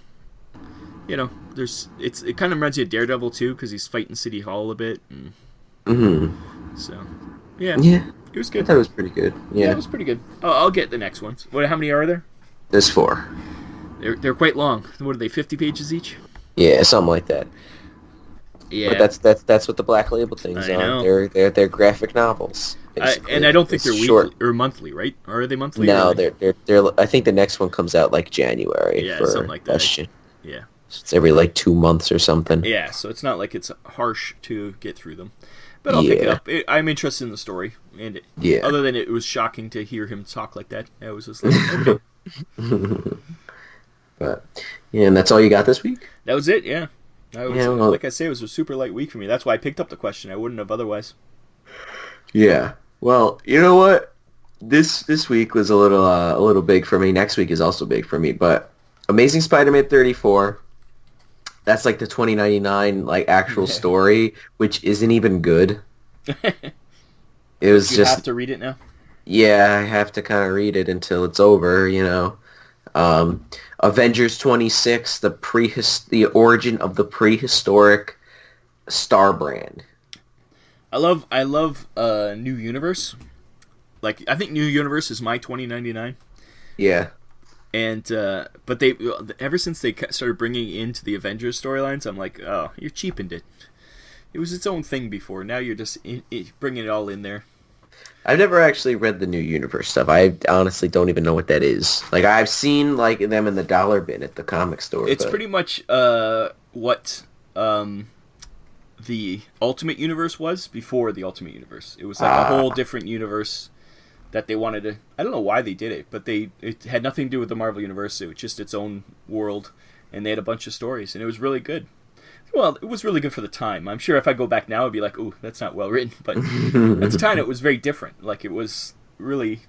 [SPEAKER 2] kind of reminds you of Daredevil too because he's fighting City Hall a bit. So yeah, it was good.
[SPEAKER 1] I thought it was pretty good. Yeah,
[SPEAKER 2] it was pretty good. I'll get the next ones. How many are there?
[SPEAKER 1] There's 4.
[SPEAKER 2] They're quite long. What are they? 50 pages each?
[SPEAKER 1] Yeah, something like that.
[SPEAKER 2] Yeah,
[SPEAKER 1] but that's what the Black Label things are. They're graphic novels.
[SPEAKER 2] And I don't think they're
[SPEAKER 1] short.
[SPEAKER 2] weekly or monthly, right? Or are they monthly?
[SPEAKER 1] No, they're. I think the next one comes out like January.
[SPEAKER 2] Yeah,
[SPEAKER 1] for
[SPEAKER 2] something like that.
[SPEAKER 1] Question.
[SPEAKER 2] Yeah.
[SPEAKER 1] So it's every like 2 months or something.
[SPEAKER 2] Yeah, so it's not like it's harsh to get through them. But I'll pick it up. I'm interested in the story, and other than it was shocking to hear him talk like that, I was just like, okay.
[SPEAKER 1] But and that's all you got this week?
[SPEAKER 2] That was it. Yeah. Like I say, it was a super light week for me. That's why I picked up the question. I wouldn't have otherwise.
[SPEAKER 1] Yeah. Well, you know what? This week was a little big for me. Next week is also big for me. But Amazing Spider-Man 34. That's like the 2099 like actual story, which isn't even good. It was
[SPEAKER 2] you have to read it now.
[SPEAKER 1] Yeah, I have to kind of read it until it's over. Avengers 26, the origin of the prehistoric Star Brand.
[SPEAKER 2] I love New Universe. Like I think New Universe is my 2099.
[SPEAKER 1] Yeah.
[SPEAKER 2] And but they ever since they started bringing into the Avengers storylines, I'm like, oh, you cheapened it. It was its own thing before. Now you're just bringing it all in there.
[SPEAKER 1] I've never actually read the New Universe stuff. I honestly don't even know what that is. Like I've seen like them in the dollar bin at the comic store.
[SPEAKER 2] It's pretty much what the Ultimate Universe was before the Ultimate Universe. It was like a whole different universe that they wanted to. I don't know why they did it, but it had nothing to do with the Marvel Universe. It was just its own world, and they had a bunch of stories, and it was really good. Well, it was really good for the time. I'm sure if I go back now, I'd be like, ooh, that's not well written. But at the time, it was very different. Like, it was really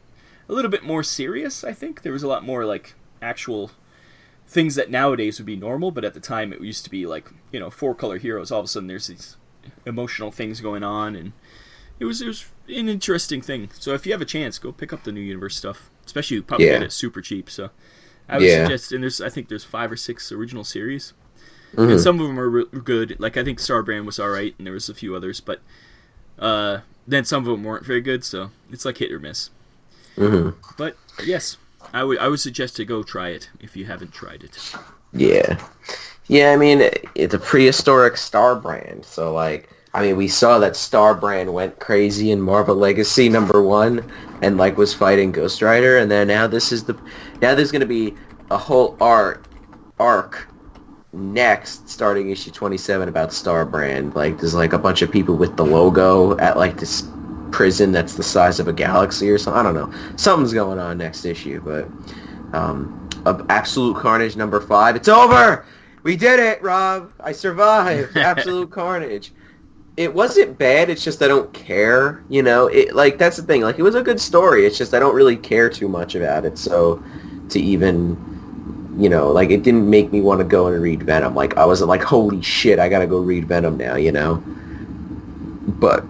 [SPEAKER 2] a little bit more serious, I think. There was a lot more, like, actual things that nowadays would be normal. But at the time, it used to be, like, 4-color heroes. All of a sudden, there's these emotional things going on. And it was an interesting thing. So if you have a chance, go pick up the New Universe stuff. Especially, you probably get it super cheap. So I would suggest, and I think there's 5 or 6 original series. Mm-hmm. And some of them are good. Like, I think Starbrand was alright, and there was a few others, but then some of them weren't very good, so it's like hit or miss.
[SPEAKER 1] Mm-hmm.
[SPEAKER 2] But, yes, I would suggest to go try it if you haven't tried it.
[SPEAKER 1] Yeah. Yeah, I mean, it's a prehistoric Starbrand, so, like, I mean, we saw that Starbrand went crazy in Marvel Legacy #1, and, like, was fighting Ghost Rider, and then now there's going to be a whole arc next, starting issue 27 about Starbrand. Like, there's like a bunch of people with the logo at like this prison that's the size of a galaxy or something. I don't know. Something's going on next issue, but Absolute Carnage #5. It's over! We did it, Rob! I survived! Absolute Carnage. It wasn't bad, it's just I don't care, It like, that's the thing. Like, it was a good story, it's just I don't really care too much about it, so to even... like, it didn't make me want to go and read Venom. Like, I wasn't like, holy shit, I gotta go read Venom now, But,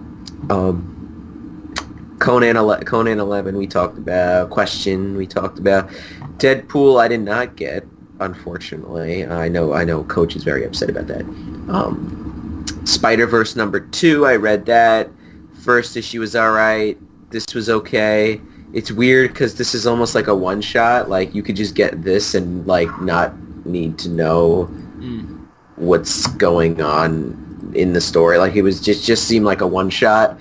[SPEAKER 1] Conan 11 we talked about. Question we talked about. Deadpool I did not get. unfortunately. I know Coach is very upset about that. Spider-Verse #2, I read that. First issue was alright. This was okay. It's weird because this is almost like a one-shot. Like, you could just get this and, like, not need to know what's going on in the story. Like, it was just seemed like a one-shot.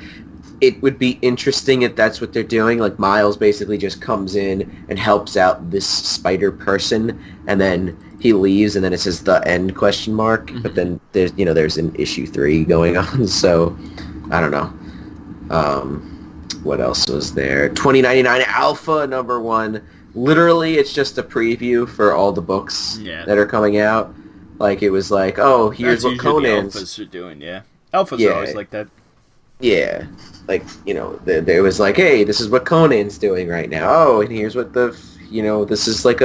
[SPEAKER 1] It would be interesting if that's what they're doing. Like, Miles basically just comes in and helps out this spider person, and then he leaves, and then it says "the end?" ? But then there's an issue 3 going on. So I don't know. What else was there? 2099 Alpha #1. Literally, it's just a preview for all the books that are coming out. Like, it was like, oh, here's what Conan's...
[SPEAKER 2] Alphas are doing, Alphas are always like that.
[SPEAKER 1] Yeah. Like, there was like, hey, this is what Conan's doing right now. Oh, and here's what this is like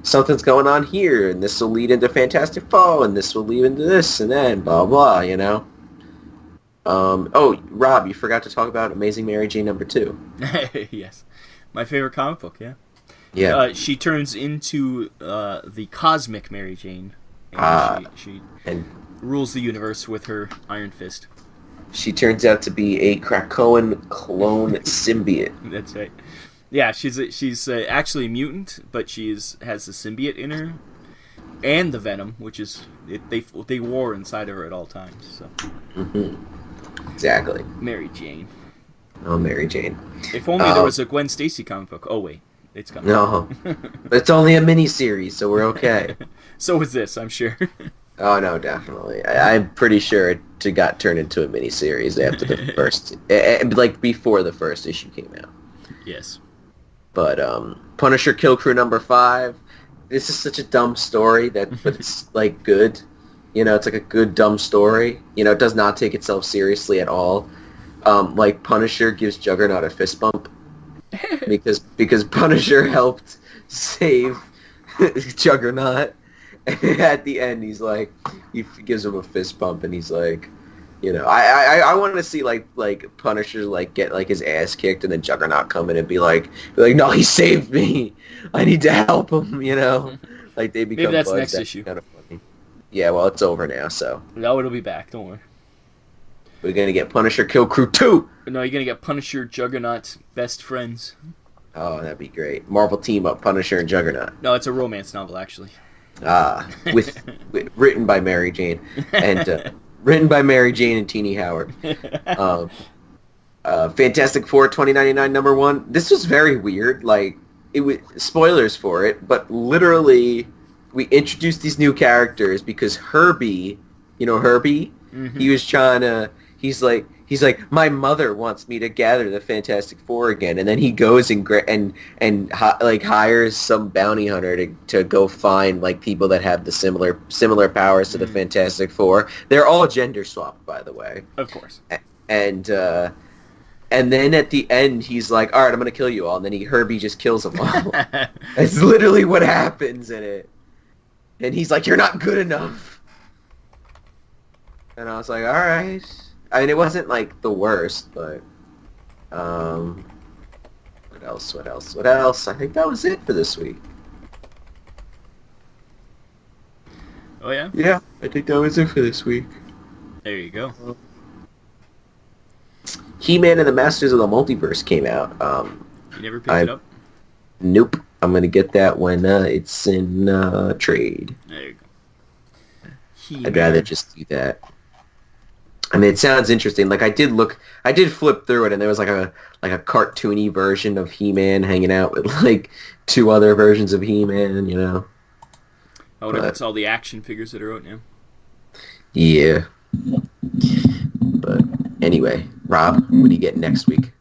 [SPEAKER 1] something's going on here, and this will lead into Fantastic Four, and this will lead into this, and then blah, blah, Oh, Rob, you forgot to talk about Amazing Mary Jane #2.
[SPEAKER 2] Yes. My favorite comic book,
[SPEAKER 1] Yeah.
[SPEAKER 2] She turns into the cosmic Mary Jane. And she rules the universe with her iron fist.
[SPEAKER 1] She turns out to be a Krakoan clone symbiote.
[SPEAKER 2] That's right. Yeah, she's actually a mutant, but has the symbiote in her, and the venom, which is they war inside of her at all times. So.
[SPEAKER 1] Exactly.
[SPEAKER 2] Mary Jane.
[SPEAKER 1] Oh, Mary Jane.
[SPEAKER 2] If only there was a Gwen Stacy comic book. Oh wait, it's coming.
[SPEAKER 1] No, but it's only a mini-series, so we're okay.
[SPEAKER 2] So is this, I'm sure.
[SPEAKER 1] Oh no, definitely. I'm pretty sure it got turned into a mini-series after the first, like before the first issue came out.
[SPEAKER 2] Yes.
[SPEAKER 1] But Punisher Kill Crew #5. This is such a dumb story but it's like good. It's like a good dumb story. It does not take itself seriously at all. Like, Punisher gives Juggernaut a fist bump because Punisher helped save Juggernaut. At the end, he's like, he gives him a fist bump, and he's like, I want to see like Punisher like get like his ass kicked, and then Juggernaut come in and be like, no, he saved me. I need to help him. Like they become.
[SPEAKER 2] Maybe that's
[SPEAKER 1] buds.
[SPEAKER 2] next
[SPEAKER 1] That's
[SPEAKER 2] issue.
[SPEAKER 1] Kind of funny. Yeah, well, it's over now, so.
[SPEAKER 2] No, it'll be back. Don't worry.
[SPEAKER 1] We're gonna get Punisher Kill Crew 2.
[SPEAKER 2] No, you're gonna get Punisher, Juggernaut, best friends.
[SPEAKER 1] Oh, that'd be great. Marvel team up Punisher and Juggernaut.
[SPEAKER 2] No, it's a romance novel, actually.
[SPEAKER 1] With written by Mary Jane and written by Mary Jane and Teenie Howard. Fantastic Four 2099 #1. This was very weird. Like, it was spoilers for it, but literally we introduced these new characters because Herbie, Herbie, he was trying to. He's like, my mother wants me to gather the Fantastic Four again, and then he goes and hires some bounty hunter to go find like people that have the similar powers to the Fantastic Four. They're all gender swapped, by the way.
[SPEAKER 2] Of course.
[SPEAKER 1] And then at the end, he's like, all right, I'm gonna kill you all, and then Herbie just kills them all. That's literally what happens in it. And he's like, you're not good enough. And I was like, all right. I mean, it wasn't, like, the worst, but... What else? I think that was it for this week.
[SPEAKER 2] Oh, yeah?
[SPEAKER 1] Yeah, I think that was it for this week.
[SPEAKER 2] There you go.
[SPEAKER 1] He-Man and the Masters of the Multiverse came out.
[SPEAKER 2] You never picked it up?
[SPEAKER 1] Nope. I'm going to get that when it's in trade.
[SPEAKER 2] There you go.
[SPEAKER 1] I'd rather just do that. I mean, it sounds interesting. Like, I did flip through it, and there was like a cartoony version of He-Man hanging out with like 2 other versions of He-Man,
[SPEAKER 2] I wonder if it's all the action figures that are out now.
[SPEAKER 1] Yeah. But anyway, Rob, what do you get next week?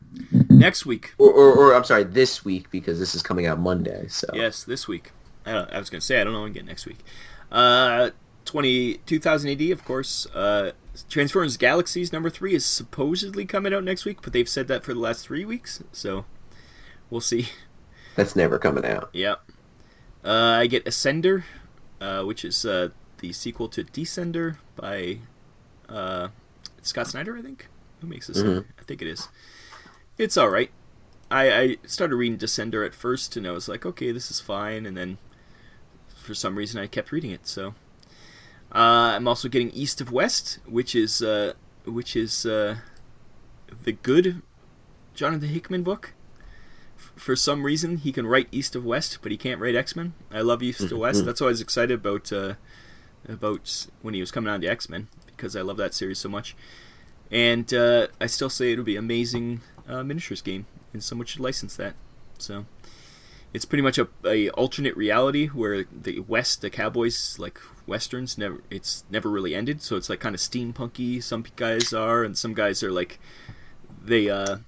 [SPEAKER 2] Next week.
[SPEAKER 1] Or I'm sorry, this week, because this is coming out Monday. So
[SPEAKER 2] yes, this week. I was going to say, I don't know what I get next week. 2000 AD, of course. Transformers Galaxies #3 is supposedly coming out next week, but they've said that for the last 3 weeks, so we'll see.
[SPEAKER 1] That's never coming out.
[SPEAKER 2] Yeah. I get Ascender, which is the sequel to Descender by Scott Snyder, I think. Who makes this? I think it is. It's alright. I started reading Descender at first, and I was like, okay, this is fine, and then for some reason I kept reading it. So I'm also getting East of West, which is the good Jonathan Hickman book. For some reason, he can write East of West, but he can't write X-Men. I love East of West. That's why I was excited about when he was coming on to X-Men, because I love that series so much. And I still say it'll be an amazing miniatures game, and someone should license that. So it's pretty much a alternate reality where the West, the cowboys, like westerns, it's never really ended. So it's like kind of steampunky. Some guys are, and some guys are like the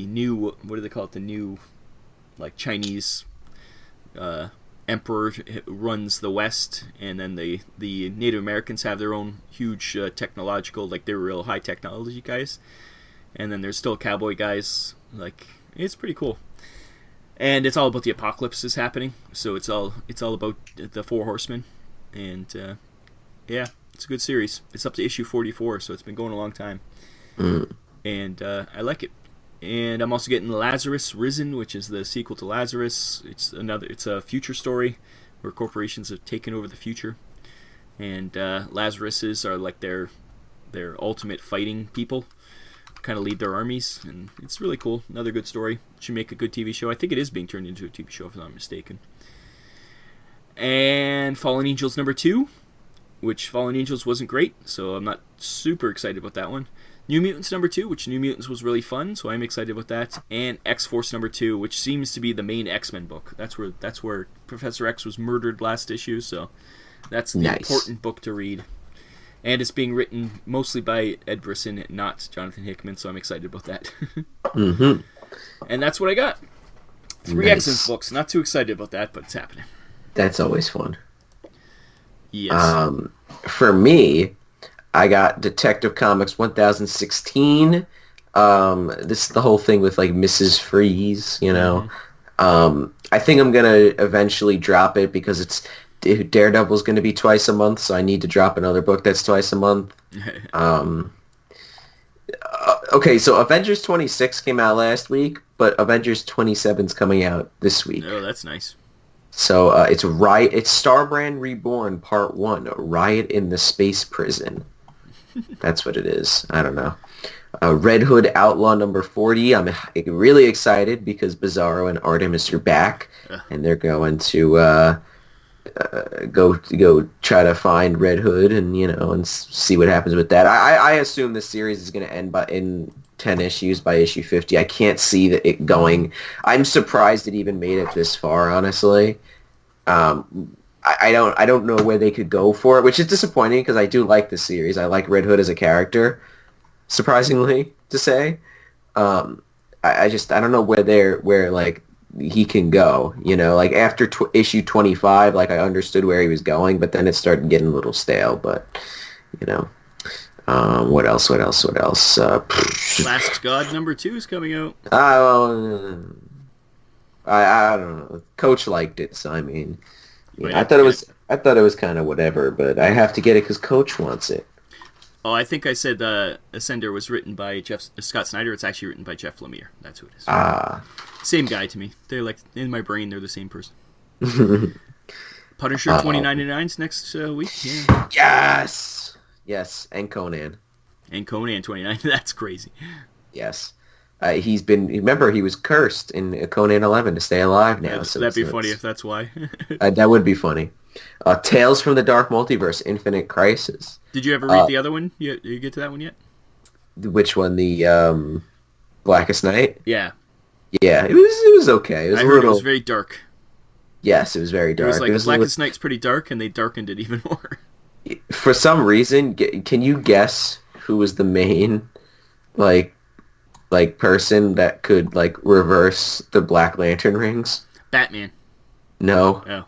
[SPEAKER 2] new, what do they call it? The new, like, Chinese emperor runs the West, and then the Native Americans have their own huge technological, like, they're real high technology guys, and then there's still cowboy guys. Like, it's pretty cool, and it's all about the apocalypse is happening. So it's all about the Four Horsemen, and yeah, it's a good series. It's up to issue 44, so it's been going a long time, and I like it. And I'm also getting Lazarus Risen, which is the sequel to Lazarus. It's a future story where corporations have taken over the future, and Lazaruses are like their ultimate fighting people, kind of lead their armies, and it's really cool. Another good story. Should make a good TV show. I think it is being turned into a TV show, if I'm not mistaken. And Fallen Angels #2, which Fallen Angels wasn't great, so I'm not super excited about that one. New Mutants #2, which New Mutants was really fun, so I'm excited about that. And X-Force #2, which seems to be the main X-Men book. That's where Professor X was murdered last issue, so that's the important book to read. And it's being written mostly by Ed Brisson, not Jonathan Hickman, so I'm excited about that. And that's what I got. 3 X-Men books. Not too excited about that, but it's happening.
[SPEAKER 1] That's always fun.
[SPEAKER 2] Yes.
[SPEAKER 1] For me, I got Detective Comics 1016. This is the whole thing with, like, Mrs. Freeze, you know. I think I'm going to eventually drop it because Daredevil's going to be twice a month, so I need to drop another book that's twice a month. Okay, so Avengers 26 came out last week, but Avengers 27 is coming out this week.
[SPEAKER 2] Oh, that's nice.
[SPEAKER 1] So it's Starbrand Reborn Part 1, Riot in the Space Prison. That's what it is. I don't know. Red Hood Outlaw #40. I'm really excited because Bizarro and Artemis are back, and they're going to go try to find Red Hood and see what happens with that. I assume this series is going to end in 10 issues by issue 50. I can't see it going. I'm surprised it even made it this far, honestly. I don't know where they could go for it, which is disappointing because I do like the series. I like Red Hood as a character, surprisingly to say. I don't know where like he can go. Like after issue 25, like I understood where he was going, but then it started getting a little stale. But what else? Last
[SPEAKER 2] God #2 is coming out.
[SPEAKER 1] I don't know. Coach liked it, so I mean, I thought it was kind of whatever, but I have to get it because Coach wants it.
[SPEAKER 2] Oh, I think I said Ascender was written by Scott Snyder. It's actually written by Jeff Lemire. That's who it is. Same guy to me. They're like, in my brain, they're the same person. Punisher 2099's next week. Yeah.
[SPEAKER 1] Yes, and Conan.
[SPEAKER 2] And Conan 29. That's crazy.
[SPEAKER 1] Yes. Remember, he was cursed in Conan 11 to stay alive now.
[SPEAKER 2] That'd be funny if that's why.
[SPEAKER 1] That would be funny. Tales from the Dark Multiverse, Infinite Crisis.
[SPEAKER 2] Did you ever read the other one? You get to that one yet?
[SPEAKER 1] Which one? The Blackest Night?
[SPEAKER 2] Yeah.
[SPEAKER 1] Yeah, it was okay.
[SPEAKER 2] I heard it was very dark.
[SPEAKER 1] Yes, it was very dark.
[SPEAKER 2] It was like Blackest Night's pretty dark, and they darkened it even more.
[SPEAKER 1] For some reason, can you guess who was the main, like person that could, like, reverse the Black Lantern rings?
[SPEAKER 2] Batman.
[SPEAKER 1] No.
[SPEAKER 2] Oh.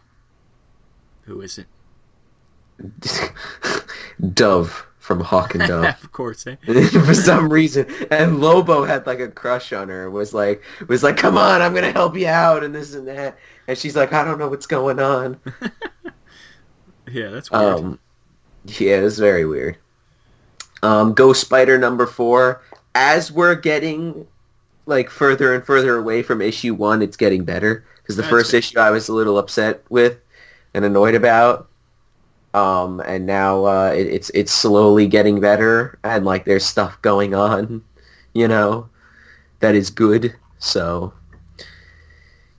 [SPEAKER 2] Who is it?
[SPEAKER 1] Dove from Hawk and Dove.
[SPEAKER 2] Of course, eh?
[SPEAKER 1] For some reason. And Lobo had, like, a crush on her. Was like, come on, I'm going to help you out, and this and that. And she's like, I don't know what's going on.
[SPEAKER 2] Yeah, that's weird.
[SPEAKER 1] Yeah, it's very weird. Ghost Spider #4. As we're getting, like, further and further away from issue 1, it's getting better. Because the first issue I was a little upset with. and annoyed about. And now it's slowly getting better, and like there's stuff going on, you know, that is good. So,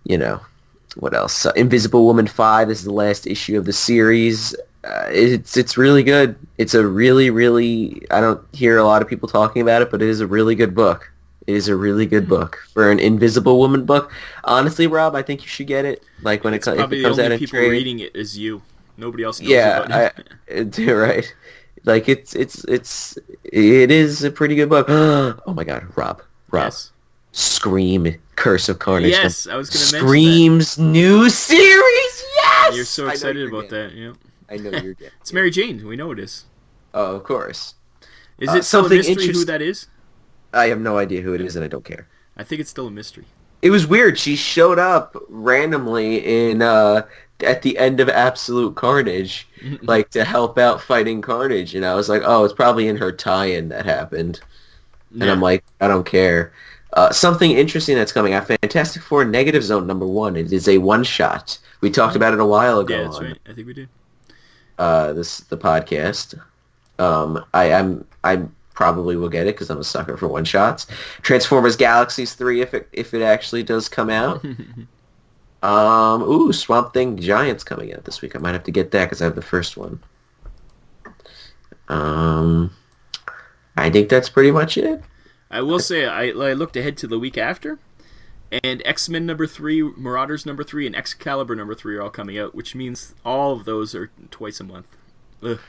[SPEAKER 1] you know, what else? Invisible Woman 5 is the last issue of the series. It's really good. It's a really, I don't hear a lot of people talking about it, but it is a really good book. It is a really good book for an Invisible Woman book. Honestly, Rob, I think you should get it. Like when
[SPEAKER 2] It's
[SPEAKER 1] if
[SPEAKER 2] probably
[SPEAKER 1] it
[SPEAKER 2] the
[SPEAKER 1] comes out
[SPEAKER 2] only
[SPEAKER 1] in
[SPEAKER 2] people
[SPEAKER 1] trade.
[SPEAKER 2] reading it is you. Nobody else knows
[SPEAKER 1] Yeah,
[SPEAKER 2] about it.
[SPEAKER 1] you're right. Like it is a pretty good book. Oh my God, Rob,
[SPEAKER 2] Yes.
[SPEAKER 1] Scream, Curse of Carnage.
[SPEAKER 2] Yes, I was going to mention
[SPEAKER 1] Scream's new series. Yes,
[SPEAKER 2] that. You're so
[SPEAKER 1] I know
[SPEAKER 2] excited
[SPEAKER 1] you're
[SPEAKER 2] about
[SPEAKER 1] getting
[SPEAKER 2] that. Yeah.
[SPEAKER 1] I know you're getting.
[SPEAKER 2] It's Mary Jane. We know it is.
[SPEAKER 1] Oh, of course.
[SPEAKER 2] Is it still a
[SPEAKER 1] something
[SPEAKER 2] mystery who
[SPEAKER 1] interest-
[SPEAKER 2] that is?
[SPEAKER 1] I have no idea who it is, and I don't care.
[SPEAKER 2] I think it's still a mystery.
[SPEAKER 1] It was weird. She showed up randomly in at the end of Absolute Carnage, like to help out fighting Carnage, and I was like, oh, it's probably in her tie-in that happened. And I'm like, I don't care. Something interesting that's coming out: Fantastic Four Negative Zone #1. It is a one-shot. We talked about it a while ago.
[SPEAKER 2] Yeah, that's right. I think we did.
[SPEAKER 1] The podcast. I probably will get it because I'm a sucker for one shots. Transformers Galaxies 3 if it actually does come out. Swamp Thing Giant's coming out this week. I might have to get that because I have the first one. I think that's pretty much it.
[SPEAKER 2] I will say I looked ahead to the week after, and X-Men #3, Marauders #3, and Excalibur #3 are all coming out, which means all of those are twice a month. Ugh.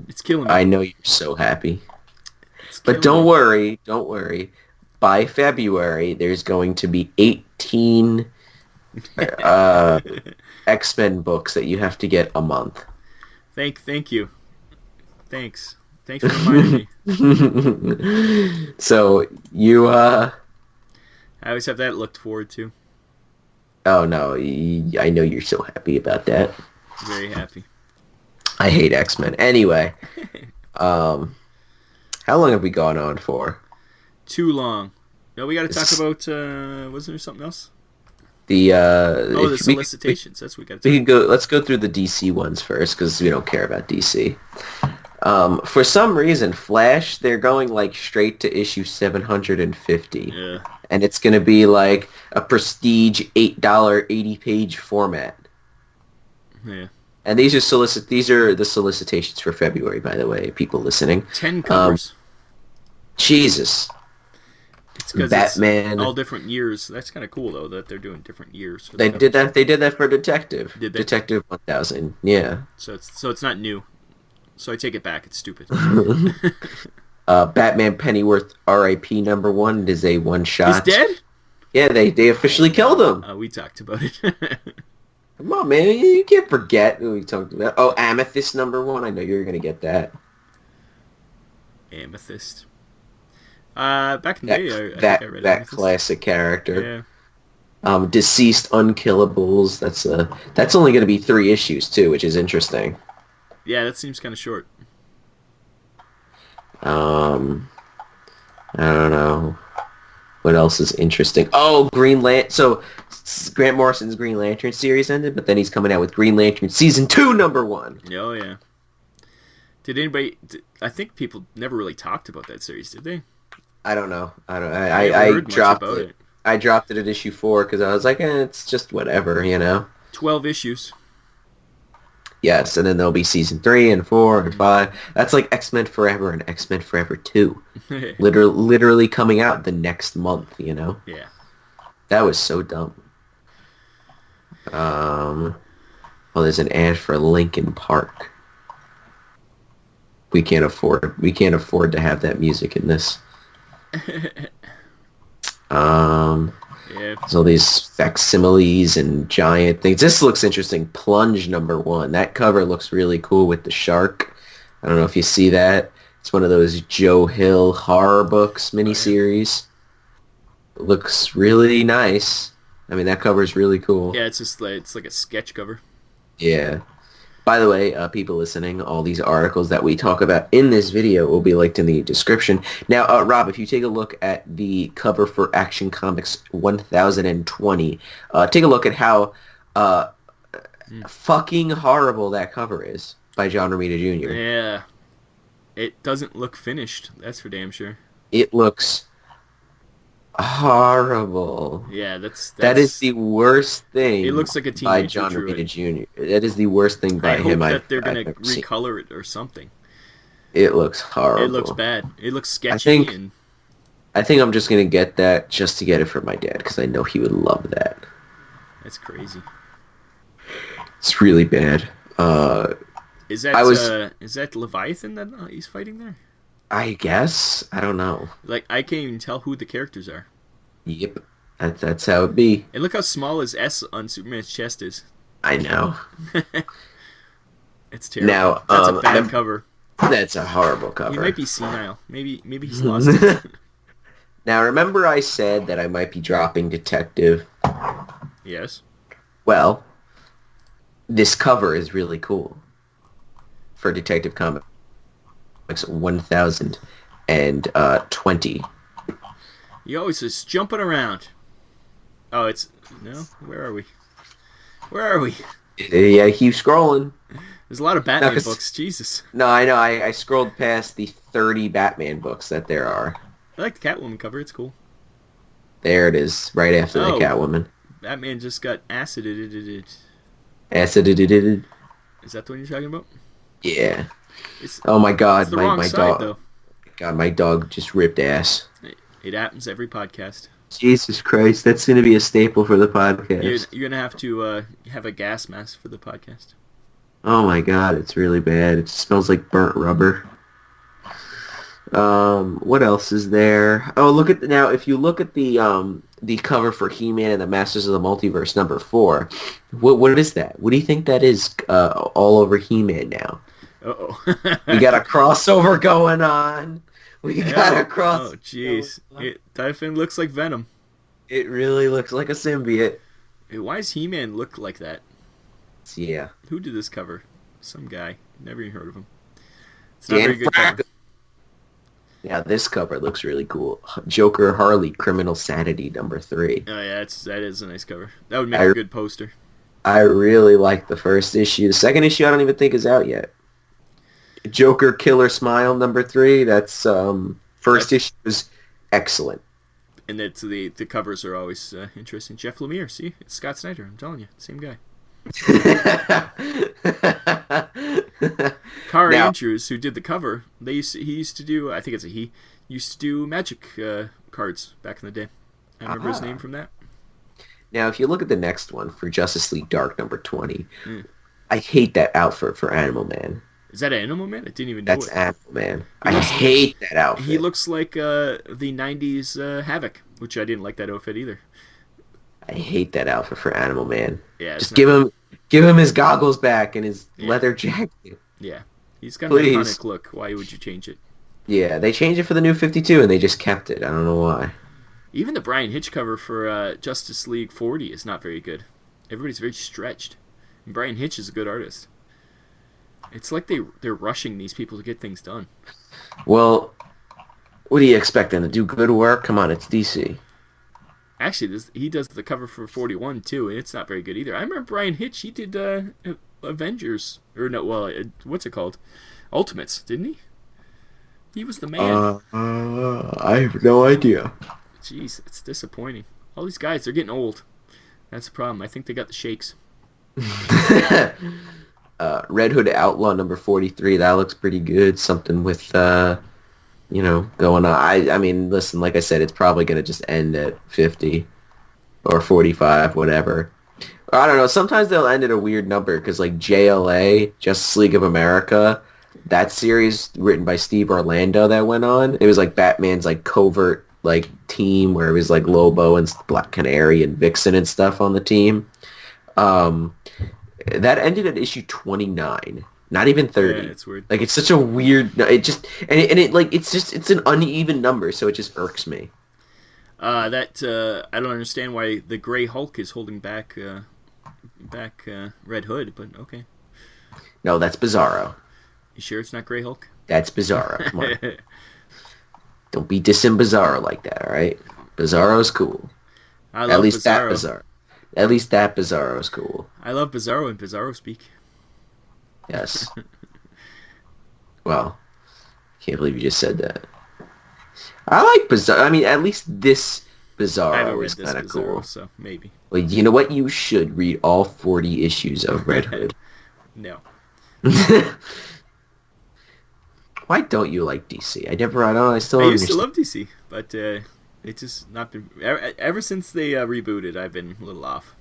[SPEAKER 2] It's killing me.
[SPEAKER 1] I know you're so happy.
[SPEAKER 2] killing
[SPEAKER 1] But don't
[SPEAKER 2] me.
[SPEAKER 1] worry. By February, there's going to be 18 X-Men books that you have to get a month.
[SPEAKER 2] Thank you. Thanks for reminding me.
[SPEAKER 1] So you
[SPEAKER 2] I always have that looked forward to.
[SPEAKER 1] oh no, I know you're so happy about that.
[SPEAKER 2] Very happy.
[SPEAKER 1] I hate X-Men. Anyway, how long have we gone on for?
[SPEAKER 2] Too long. No, we got to
[SPEAKER 1] This
[SPEAKER 2] talk
[SPEAKER 1] is-
[SPEAKER 2] about. Wasn't there something else?
[SPEAKER 1] The
[SPEAKER 2] The solicitations. That's what we got to
[SPEAKER 1] We
[SPEAKER 2] talk
[SPEAKER 1] can go. Let's go through the DC ones first because we don't care about DC. For some reason, Flash, they're going like straight to issue 750,
[SPEAKER 2] Yeah.
[SPEAKER 1] and it's going to be like a prestige $8 80-page format.
[SPEAKER 2] Yeah.
[SPEAKER 1] And these are the solicitations for February, by the way, people listening.
[SPEAKER 2] 10 covers.
[SPEAKER 1] Jesus.
[SPEAKER 2] It's because
[SPEAKER 1] Batman.
[SPEAKER 2] it's all different years. That's kind of cool though that they're doing different years. For the
[SPEAKER 1] They
[SPEAKER 2] covers.
[SPEAKER 1] did that. They did that for Detective.
[SPEAKER 2] Did they?
[SPEAKER 1] Detective 1000. Yeah.
[SPEAKER 2] So it's not new. So I take it back. It's stupid.
[SPEAKER 1] Batman Pennyworth R.I.P. #1. It is a one shot.
[SPEAKER 2] He's dead?
[SPEAKER 1] Yeah, they officially killed him.
[SPEAKER 2] We talked about it.
[SPEAKER 1] Come on, man. You can't forget who we talked about. Oh, Amethyst #1. I know you're going to get that.
[SPEAKER 2] Amethyst. Back in the day, I think I read
[SPEAKER 1] that
[SPEAKER 2] Amethyst.
[SPEAKER 1] classic character.
[SPEAKER 2] Yeah.
[SPEAKER 1] Deceased Unkillables. That's only going to be 3 issues, too, which is interesting.
[SPEAKER 2] Yeah, that seems kind of short.
[SPEAKER 1] I don't know. What else is interesting? Oh, Green Lantern. So, Grant Morrison's Green Lantern series ended, but then he's coming out with Green Lantern Season 2 #1.
[SPEAKER 2] Oh, yeah. Did anybody... I think people never really talked about that series, did they?
[SPEAKER 1] I don't know.
[SPEAKER 2] I never
[SPEAKER 1] I
[SPEAKER 2] heard much
[SPEAKER 1] dropped
[SPEAKER 2] about
[SPEAKER 1] it. I dropped it at issue 4 because I was like, it's just whatever, you know?
[SPEAKER 2] 12 issues.
[SPEAKER 1] Yes, and then there'll be Season 3 and 4 and 5. That's like X-Men Forever and X-Men Forever 2. Literally coming out the next month, you know?
[SPEAKER 2] Yeah.
[SPEAKER 1] That was so dumb. Well, there's an ad for Linkin Park. We can't afford to have that music in this.
[SPEAKER 2] Yeah.
[SPEAKER 1] So these facsimiles and giant things. This looks interesting. Plunge #1. That cover looks really cool with the shark. I don't know if you see that. It's one of those Joe Hill horror books miniseries. It looks really nice. I mean, that cover is really cool.
[SPEAKER 2] Yeah, it's like a sketch cover.
[SPEAKER 1] Yeah. By the way, people listening, all these articles that we talk about in this video will be linked in the description. Now, Rob, if you take a look at the cover for Action Comics 1020, take a look at how fucking horrible that cover is by John Romita Jr.
[SPEAKER 2] Yeah. It doesn't look finished. That's for damn sure.
[SPEAKER 1] It looks horrible.
[SPEAKER 2] Yeah, that's
[SPEAKER 1] That is the worst thing.
[SPEAKER 2] It looks like a
[SPEAKER 1] by
[SPEAKER 2] teenager
[SPEAKER 1] John
[SPEAKER 2] drew
[SPEAKER 1] Romita
[SPEAKER 2] it.
[SPEAKER 1] Jr. That is the worst thing by
[SPEAKER 2] I hope
[SPEAKER 1] him
[SPEAKER 2] that they're
[SPEAKER 1] I've
[SPEAKER 2] gonna
[SPEAKER 1] ever seen.
[SPEAKER 2] recolor it or something.
[SPEAKER 1] It looks horrible.
[SPEAKER 2] It looks bad. It looks sketchy.
[SPEAKER 1] I think I'm just gonna get that just to get it for my dad because I know he would love that.
[SPEAKER 2] That's crazy.
[SPEAKER 1] It's really bad.
[SPEAKER 2] Is that Leviathan that he's fighting there?
[SPEAKER 1] I guess. I don't know.
[SPEAKER 2] Like, I can't even tell who the characters are.
[SPEAKER 1] Yep. That's how it be.
[SPEAKER 2] And look how small his S on Superman's chest is.
[SPEAKER 1] I know.
[SPEAKER 2] It's terrible.
[SPEAKER 1] Now,
[SPEAKER 2] that's a bad cover.
[SPEAKER 1] That's a horrible cover.
[SPEAKER 2] He might be senile. Maybe he's lost it.
[SPEAKER 1] Now, remember I said that I might be dropping Detective?
[SPEAKER 2] Yes.
[SPEAKER 1] Well, this cover is really cool for Detective Comics 1020.
[SPEAKER 2] You always just jumping around. Oh, it's... No? Where are we? Where are we?
[SPEAKER 1] Yeah, keep scrolling.
[SPEAKER 2] There's a lot of Batman books. Jesus.
[SPEAKER 1] No, I know. I scrolled past the 30 Batman books that there are.
[SPEAKER 2] I like the Catwoman cover. It's cool.
[SPEAKER 1] There it is, right after the Catwoman.
[SPEAKER 2] Batman just got acided.
[SPEAKER 1] Acided.
[SPEAKER 2] Is that the one you're talking about?
[SPEAKER 1] Yeah. Oh my God,
[SPEAKER 2] it's the
[SPEAKER 1] my
[SPEAKER 2] wrong side,
[SPEAKER 1] dog.
[SPEAKER 2] Though.
[SPEAKER 1] God, my dog just ripped ass.
[SPEAKER 2] It happens every podcast.
[SPEAKER 1] Jesus Christ, that's going to be a staple for the podcast.
[SPEAKER 2] You're going to have to have a gas mask for the podcast.
[SPEAKER 1] Oh my God, it's really bad. It smells like burnt rubber. What else is there? Oh, look at now. If you look at the cover for He-Man and the Masters of the Multiverse #4, what is that? What do you think that is? All over He-Man now.
[SPEAKER 2] Uh-oh.
[SPEAKER 1] We got a crossover going on. We got a cross.
[SPEAKER 2] Oh, jeez. Typhon looks like Venom.
[SPEAKER 1] It really looks like a symbiote.
[SPEAKER 2] Why does He-Man look like that?
[SPEAKER 1] Yeah.
[SPEAKER 2] Who did this cover? Some guy. Never even heard of him. It's not a very good cover.
[SPEAKER 1] Yeah, this cover looks really cool. Joker Harley Criminal Sanity #3.
[SPEAKER 2] Oh yeah, that is a nice cover. That would make a good poster.
[SPEAKER 1] I really like the first issue. The second issue I don't even think is out yet. Joker Killer Smile #3. That's first issue is excellent.
[SPEAKER 2] And that's the covers are always interesting. Jeff Lemire, see, it's Scott Snyder. I'm telling you, same guy. Kari Andrews, who did the cover, he used to do. I think it's he used to do Magic cards back in the day. I remember his name from that.
[SPEAKER 1] Now, if you look at the next one for Justice League Dark #20, I hate that outfit for Animal Man.
[SPEAKER 2] Is that Animal Man? I didn't even know
[SPEAKER 1] That's
[SPEAKER 2] it.
[SPEAKER 1] Animal Man. I hate that outfit.
[SPEAKER 2] He looks like the 90s Havoc, which I didn't like that outfit either.
[SPEAKER 1] I hate that outfit for Animal Man.
[SPEAKER 2] Yeah,
[SPEAKER 1] just give him his goggles back and his leather jacket.
[SPEAKER 2] Yeah, he's got an iconic look. Why would you change it?
[SPEAKER 1] Yeah, they changed it for the new 52 and they just kept it. I don't know why.
[SPEAKER 2] Even the Brian Hitch cover for Justice League 40 is not very good. Everybody's very stretched. And Brian Hitch is a good artist. It's like they're rushing these people to get things done.
[SPEAKER 1] Well, what do you expect them to do? Good work? Come on, it's DC.
[SPEAKER 2] Actually, he does the cover for 41 too, and it's not very good either. I remember Brian Hitch. He did Avengers, or no, well, what's it called? Ultimates, didn't he? He was the man.
[SPEAKER 1] I have no idea.
[SPEAKER 2] Jeez, it's disappointing. All these guys, they're getting old. That's the problem. I think they got the shakes.
[SPEAKER 1] Red Hood Outlaw #43. That looks pretty good. Something with going on. I mean, listen, like I said, it's probably going to just end at 50 or 45, whatever. I don't know. Sometimes they'll end at a weird number because, like, JLA, Justice League of America, that series written by Steve Orlando that went on, it was like Batman's like covert like team where it was like Lobo and Black Canary and Vixen and stuff on the team. That ended at issue 29. Not even 30.
[SPEAKER 2] Yeah, it's weird.
[SPEAKER 1] Like, it's such a weird... It's an uneven number, so it just irks me.
[SPEAKER 2] I don't understand why the Gray Hulk is holding back Red Hood, but okay.
[SPEAKER 1] No, that's Bizarro.
[SPEAKER 2] You sure it's not Gray Hulk?
[SPEAKER 1] That's Bizarro. Come on. Don't be dissing Bizarro like that, all right? Bizarro's cool.
[SPEAKER 2] I love
[SPEAKER 1] At least
[SPEAKER 2] Bizarro.
[SPEAKER 1] that Bizarro. At least that Bizarro's cool.
[SPEAKER 2] I love Bizarro and Bizarro speak.
[SPEAKER 1] Yes. Well, can't believe you just said that. I like Bizarro. I mean, at least this
[SPEAKER 2] I haven't
[SPEAKER 1] Bizarro
[SPEAKER 2] read
[SPEAKER 1] is
[SPEAKER 2] this
[SPEAKER 1] kind of
[SPEAKER 2] Bizarro,
[SPEAKER 1] cool.
[SPEAKER 2] so maybe.
[SPEAKER 1] Well, you know what? You should read all 40 issues of Red Hood.
[SPEAKER 2] No.
[SPEAKER 1] Why don't you like DC? I don't know. I still
[SPEAKER 2] I
[SPEAKER 1] don't
[SPEAKER 2] used to
[SPEAKER 1] understand.
[SPEAKER 2] love DC, but it's just not been... Ever since they rebooted, I've been a little off.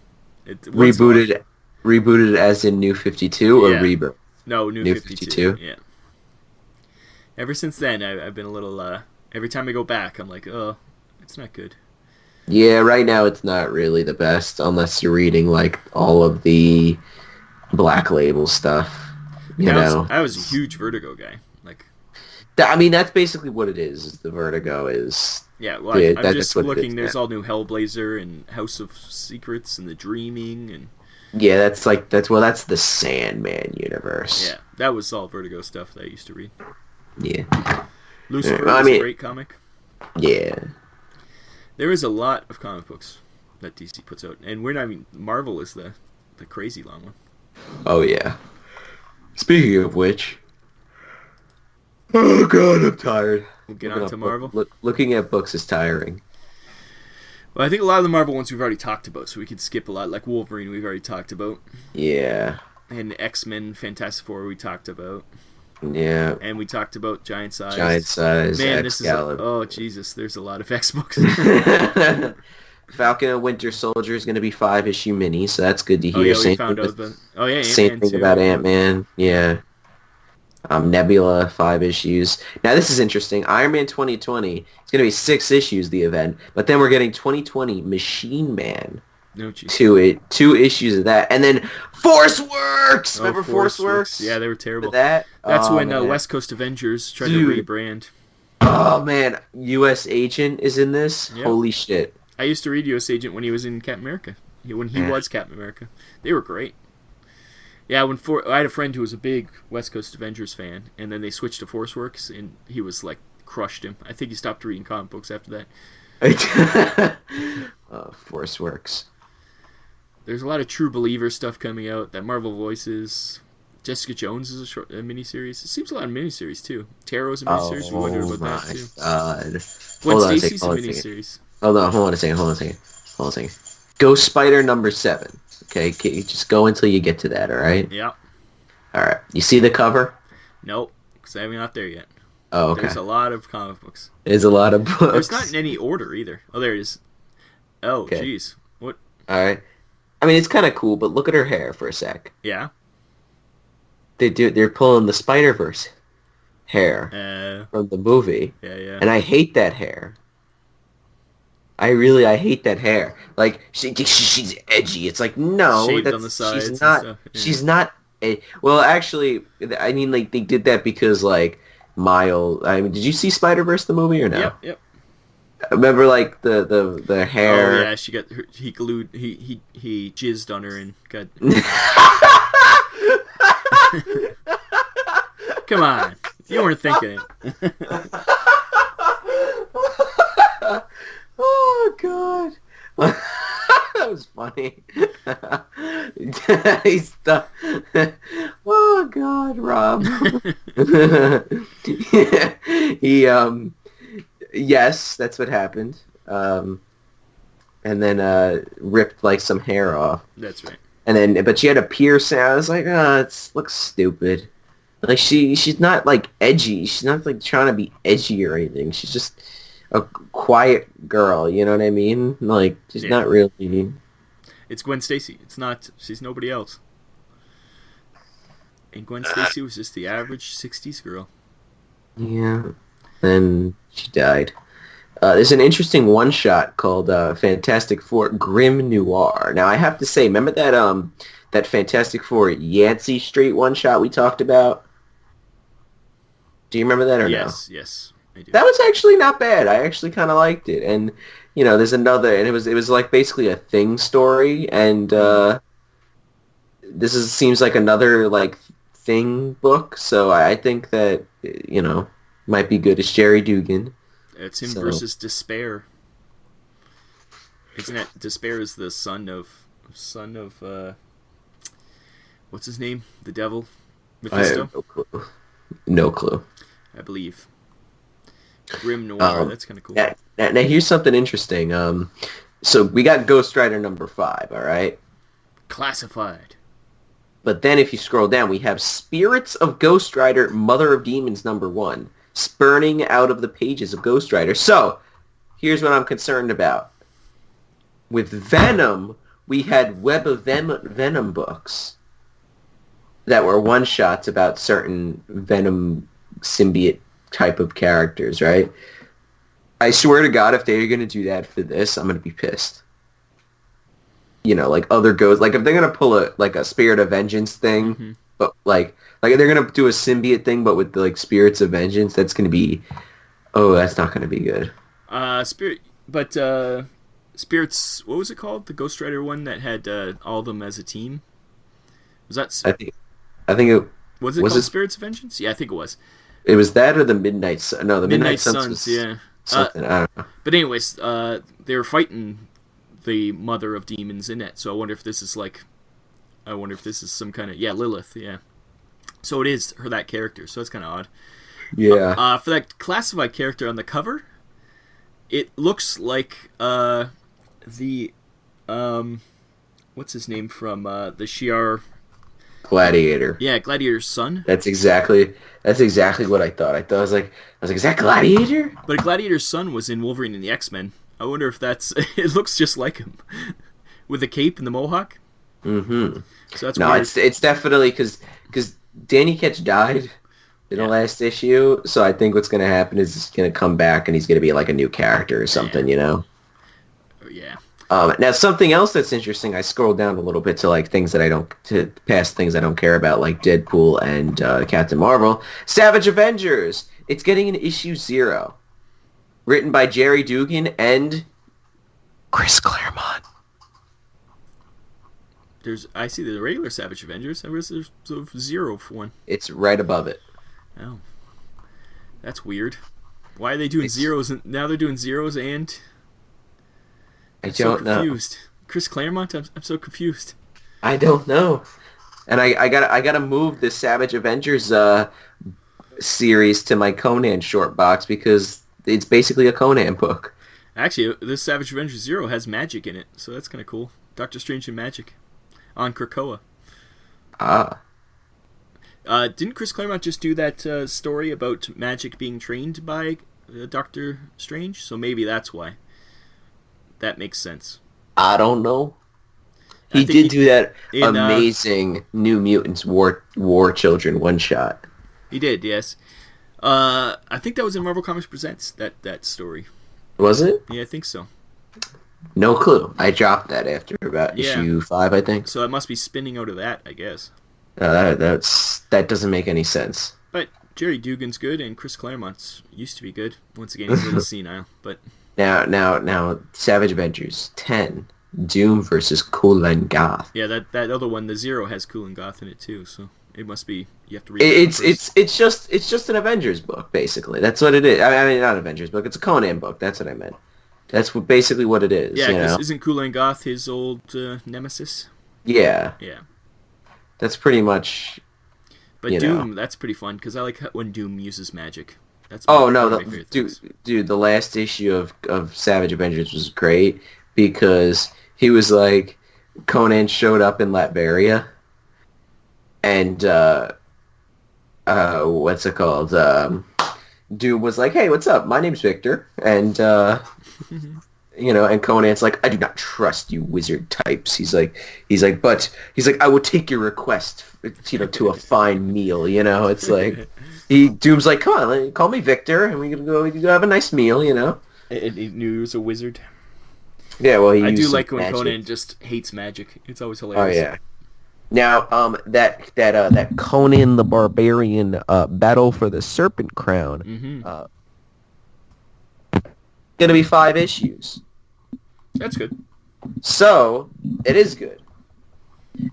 [SPEAKER 2] Once in a while.
[SPEAKER 1] Rebooted as in New 52 or
[SPEAKER 2] Yeah.
[SPEAKER 1] Rebirth?
[SPEAKER 2] No, New
[SPEAKER 1] New
[SPEAKER 2] 52.
[SPEAKER 1] 52?
[SPEAKER 2] Yeah. Ever since then, I've been a little... every time I go back, I'm like, oh, it's not good.
[SPEAKER 1] Yeah, right now it's not really the best unless you're reading like all of the Black Label stuff. You know,
[SPEAKER 2] I was a huge Vertigo guy. Like,
[SPEAKER 1] I mean that's basically what it is the Vertigo is.
[SPEAKER 2] yeah, well,
[SPEAKER 1] Yeah,
[SPEAKER 2] I'm
[SPEAKER 1] that's
[SPEAKER 2] just
[SPEAKER 1] what it
[SPEAKER 2] looking.
[SPEAKER 1] is,
[SPEAKER 2] There's
[SPEAKER 1] yeah.
[SPEAKER 2] all new Hellblazer and House of Secrets and The Dreaming and
[SPEAKER 1] Yeah, that's the Sandman universe.
[SPEAKER 2] yeah, that was all Vertigo stuff that I used to read.
[SPEAKER 1] Yeah.
[SPEAKER 2] Lucifer
[SPEAKER 1] I
[SPEAKER 2] was a
[SPEAKER 1] mean-
[SPEAKER 2] great comic.
[SPEAKER 1] Yeah.
[SPEAKER 2] There is a lot of comic books that DC puts out, and we're not. I mean, Marvel is the crazy long one.
[SPEAKER 1] Oh yeah. Speaking of which, oh god, I'm tired.
[SPEAKER 2] We'll get
[SPEAKER 1] Looking
[SPEAKER 2] on to
[SPEAKER 1] up-
[SPEAKER 2] Marvel.
[SPEAKER 1] Looking at books is tiring.
[SPEAKER 2] Well, I think a lot of the Marvel ones we've already talked about, so we could skip a lot. Like Wolverine, we've already talked about,
[SPEAKER 1] Yeah.
[SPEAKER 2] and X-Men, Fantastic Four, we talked about,
[SPEAKER 1] Yeah.
[SPEAKER 2] and we talked about Giant Size.
[SPEAKER 1] Giant Size,
[SPEAKER 2] Man, this is
[SPEAKER 1] Excalibur.
[SPEAKER 2] oh Jesus, there's a lot of X books.
[SPEAKER 1] Falcon and Winter Soldier is going to be 5-issue mini, so that's good to hear.
[SPEAKER 2] Oh yeah, we
[SPEAKER 1] Same
[SPEAKER 2] found
[SPEAKER 1] thing
[SPEAKER 2] out. Oh yeah,
[SPEAKER 1] Same
[SPEAKER 2] Ant-Man
[SPEAKER 1] thing
[SPEAKER 2] too.
[SPEAKER 1] about Ant-Man. Yeah. Nebula, 5 issues. Now this is interesting. Iron Man 2020. It's going to be 6 issues, the event, but then we're getting 2020 Machine Man.
[SPEAKER 2] No, geez.
[SPEAKER 1] 2 issues of that, and then Force Works.
[SPEAKER 2] Oh,
[SPEAKER 1] Remember Force Works?
[SPEAKER 2] Yeah, they were terrible.
[SPEAKER 1] That.
[SPEAKER 2] That's
[SPEAKER 1] Oh,
[SPEAKER 2] when
[SPEAKER 1] man.
[SPEAKER 2] West Coast Avengers tried
[SPEAKER 1] Dude.
[SPEAKER 2] to rebrand.
[SPEAKER 1] Oh man, U.S. Agent is in this.
[SPEAKER 2] Yep.
[SPEAKER 1] Holy shit!
[SPEAKER 2] I used to read U.S. Agent when he was in Captain America. When he
[SPEAKER 1] Yeah.
[SPEAKER 2] was Captain America, they were great. Yeah, I had a friend who was a big West Coast Avengers fan, and then they switched to Force Works, and he was like crushed him. I think he stopped reading comic books after that.
[SPEAKER 1] Force Works.
[SPEAKER 2] There's a lot of True Believer stuff coming out. That Marvel Voices. Jessica Jones is a miniseries. It seems a lot of miniseries too. Tarot's a miniseries. We wondered about that too.
[SPEAKER 1] God.
[SPEAKER 2] Gwen
[SPEAKER 1] Hold on a
[SPEAKER 2] Stacy's a
[SPEAKER 1] second,
[SPEAKER 2] miniseries.
[SPEAKER 1] Hold on a second. Ghost Spider number 7. Okay, just go until you get to that, alright?
[SPEAKER 2] Yeah.
[SPEAKER 1] Alright. You see the cover?
[SPEAKER 2] Nope, because I'm not there yet.
[SPEAKER 1] Oh, okay.
[SPEAKER 2] There's a lot of comic books.
[SPEAKER 1] There's a lot of books.
[SPEAKER 2] There's not in any order either. Oh, there it is. Oh,
[SPEAKER 1] Okay.
[SPEAKER 2] jeez. What?
[SPEAKER 1] Alright. I mean, it's kind of cool, but look at her hair for a sec.
[SPEAKER 2] Yeah.
[SPEAKER 1] They're pulling the Spider-Verse hair from the movie.
[SPEAKER 2] Yeah.
[SPEAKER 1] And I hate that hair. I hate that hair. Like she's edgy. It's like no,
[SPEAKER 2] Shaved
[SPEAKER 1] that's,
[SPEAKER 2] on the sides
[SPEAKER 1] she's
[SPEAKER 2] and
[SPEAKER 1] not.
[SPEAKER 2] stuff, yeah.
[SPEAKER 1] She's not. Well, actually, I mean, like they did that because like Miles. I mean, did you see Spider-Verse the movie or no?
[SPEAKER 2] Yep.
[SPEAKER 1] Remember like the hair.
[SPEAKER 2] Oh yeah, she got her, he glued he jizzed on her and got. Come on, you weren't thinking it.
[SPEAKER 1] Oh god. That was funny. He's the... Oh god, Rob. He yes, that's what happened. And then ripped like some hair off.
[SPEAKER 2] That's right.
[SPEAKER 1] And then but she had a piercing. I was like, it looks stupid. Like she's not like edgy. She's not like trying to be edgy or anything. She's just a quiet girl, you know what I mean? Like she's not really.
[SPEAKER 2] It's Gwen Stacy. It's not. She's nobody else. And Gwen Stacy was just the average '60s girl.
[SPEAKER 1] Yeah. Then she died. There's an interesting one-shot called Fantastic Four Grim Noir. Now I have to say, remember that Fantastic Four Yancey Street one-shot we talked about? Do you remember that or no?
[SPEAKER 2] Yes, I do.
[SPEAKER 1] That was actually not bad. I actually kind of liked it. And you know, there's another, and it was like basically a Thing story, and seems like another like Thing book. So I think that might be good. It's Jerry Dugan.
[SPEAKER 2] It's him versus Despair. Isn't it? Despair is the son of son of what's his name? The devil,
[SPEAKER 1] I
[SPEAKER 2] Mephisto.
[SPEAKER 1] have no clue. No clue.
[SPEAKER 2] I believe. Grim Noir. That's kind of cool.
[SPEAKER 1] Now here's something interesting. So we got Ghost Rider number 5, all right?
[SPEAKER 2] Classified.
[SPEAKER 1] But then if you scroll down, we have Spirits of Ghost Rider, Mother of Demons number 1, spurning out of the pages of Ghost Rider. So here's what I'm concerned about. With Venom, we had Web of Venom books that were one-shots about certain Venom symbiote type of characters, right? I swear to God, if they're going to do that for this, I'm going to be pissed. You know, like other ghosts, like if they're going to pull a Spirit of Vengeance thing, but like they're going to do a symbiote thing, but with like Spirits of Vengeance, that's going to be, that's not going to be good.
[SPEAKER 2] Spirits, what was it called? The Ghost Rider one that had all of them as a team? Was that?
[SPEAKER 1] I think it
[SPEAKER 2] was it called Spirits of Vengeance? Yeah, I think it was.
[SPEAKER 1] It was that or the Midnight Sun. No, the Midnight
[SPEAKER 2] Suns. Yeah.
[SPEAKER 1] Something, I don't know.
[SPEAKER 2] But anyways, they were fighting the Mother of Demons in it. So I wonder if this is some kind of Lilith. Yeah. So it is that character. So it's kind of odd.
[SPEAKER 1] Yeah.
[SPEAKER 2] For that classified character on the cover, it looks like the what's his name from the Shi'ar
[SPEAKER 1] Gladiator.
[SPEAKER 2] Yeah, Gladiator's son.
[SPEAKER 1] That's exactly what I thought. I was like, is that Gladiator?
[SPEAKER 2] But Gladiator's son was in Wolverine and the X-Men. I wonder if that's... It looks just like him. With the cape and the mohawk.
[SPEAKER 1] Mm-hmm.
[SPEAKER 2] So that's weird.
[SPEAKER 1] It's definitely because Danny Ketch died in the last issue, so I think what's going to happen is he's going to come back and he's going to be like a new character or something, you know?
[SPEAKER 2] Yeah.
[SPEAKER 1] Now, something else that's interesting, I scrolled down a little bit to like things that I don't care about, like Deadpool and Captain Marvel. Savage Avengers! It's getting an issue 0. Written by Jerry Dugan and Chris Claremont.
[SPEAKER 2] I see the regular Savage Avengers. I guess there's 0 for one.
[SPEAKER 1] It's right above it.
[SPEAKER 2] Oh. That's weird. Why are they doing zeros? Now they're doing zeros and...
[SPEAKER 1] I don't know.
[SPEAKER 2] Confused. Chris Claremont? I'm so confused.
[SPEAKER 1] I don't know. And I gotta move this Savage Avengers series to my Conan short box because it's basically a Conan book.
[SPEAKER 2] Actually, this Savage Avengers 0 has magic in it, so that's kind of cool. Doctor Strange and magic on Krakoa. Didn't Chris Claremont just do that story about magic being trained by Doctor Strange? So maybe that's why. That makes sense.
[SPEAKER 1] I don't know. He did do that amazing New Mutants War Children one-shot.
[SPEAKER 2] He did, yes. I think that was in Marvel Comics Presents, that story.
[SPEAKER 1] Was it?
[SPEAKER 2] Yeah, I think so.
[SPEAKER 1] No clue. I dropped that after about issue 5, I think.
[SPEAKER 2] So it must be spinning out of that, I guess.
[SPEAKER 1] That doesn't make any sense.
[SPEAKER 2] But Jerry Dugan's good, and Chris Claremont's used to be good. Once again, he's a little senile, but...
[SPEAKER 1] Now, Savage Avengers 10, Doom versus Cool and Goth.
[SPEAKER 2] Yeah, that other one, the 0, has Cool and Goth in it too, so it must be, you have to read
[SPEAKER 1] it's just an Avengers book, basically. That's what it is. I mean, not Avengers book, it's a Conan book, that's what I meant. That's basically what it is.
[SPEAKER 2] Yeah, because isn't Cool and Goth his old nemesis?
[SPEAKER 1] Yeah.
[SPEAKER 2] Yeah.
[SPEAKER 1] That's pretty much...
[SPEAKER 2] But Doom, that's pretty fun, because I like when Doom uses magic. That's
[SPEAKER 1] dude, the last issue of Savage Avengers was great because he was like, Conan showed up in Latveria, and what's it called? Doom was like, "Hey, what's up? My name's Victor," and and Conan's like, "I do not trust you wizard types." He's like, "I will take your request, to a fine meal." It's like. Doom's like, come on, call me Victor, and we can go have a nice meal,
[SPEAKER 2] And he knew he was a wizard.
[SPEAKER 1] Yeah, well,
[SPEAKER 2] I do like when Conan just hates magic. It's always hilarious.
[SPEAKER 1] Oh yeah. Now, that Conan the Barbarian battle for the Serpent Crown, gonna be 5 issues.
[SPEAKER 2] That's good.
[SPEAKER 1] So it is good,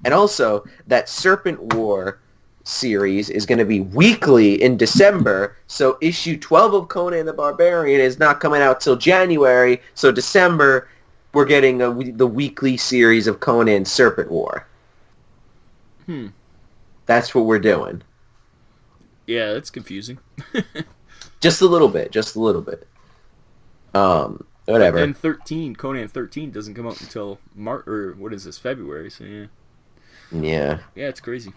[SPEAKER 1] and also that Serpent War series is going to be weekly in December, so issue 12 of Conan the Barbarian is not coming out till January, so December we're getting the weekly series of Conan Serpent War. That's what we're doing.
[SPEAKER 2] Yeah, that's confusing.
[SPEAKER 1] Just a little bit. Whatever.
[SPEAKER 2] And Conan 13 doesn't come out until March, or what is this, February? So yeah.
[SPEAKER 1] Yeah.
[SPEAKER 2] Yeah, it's crazy.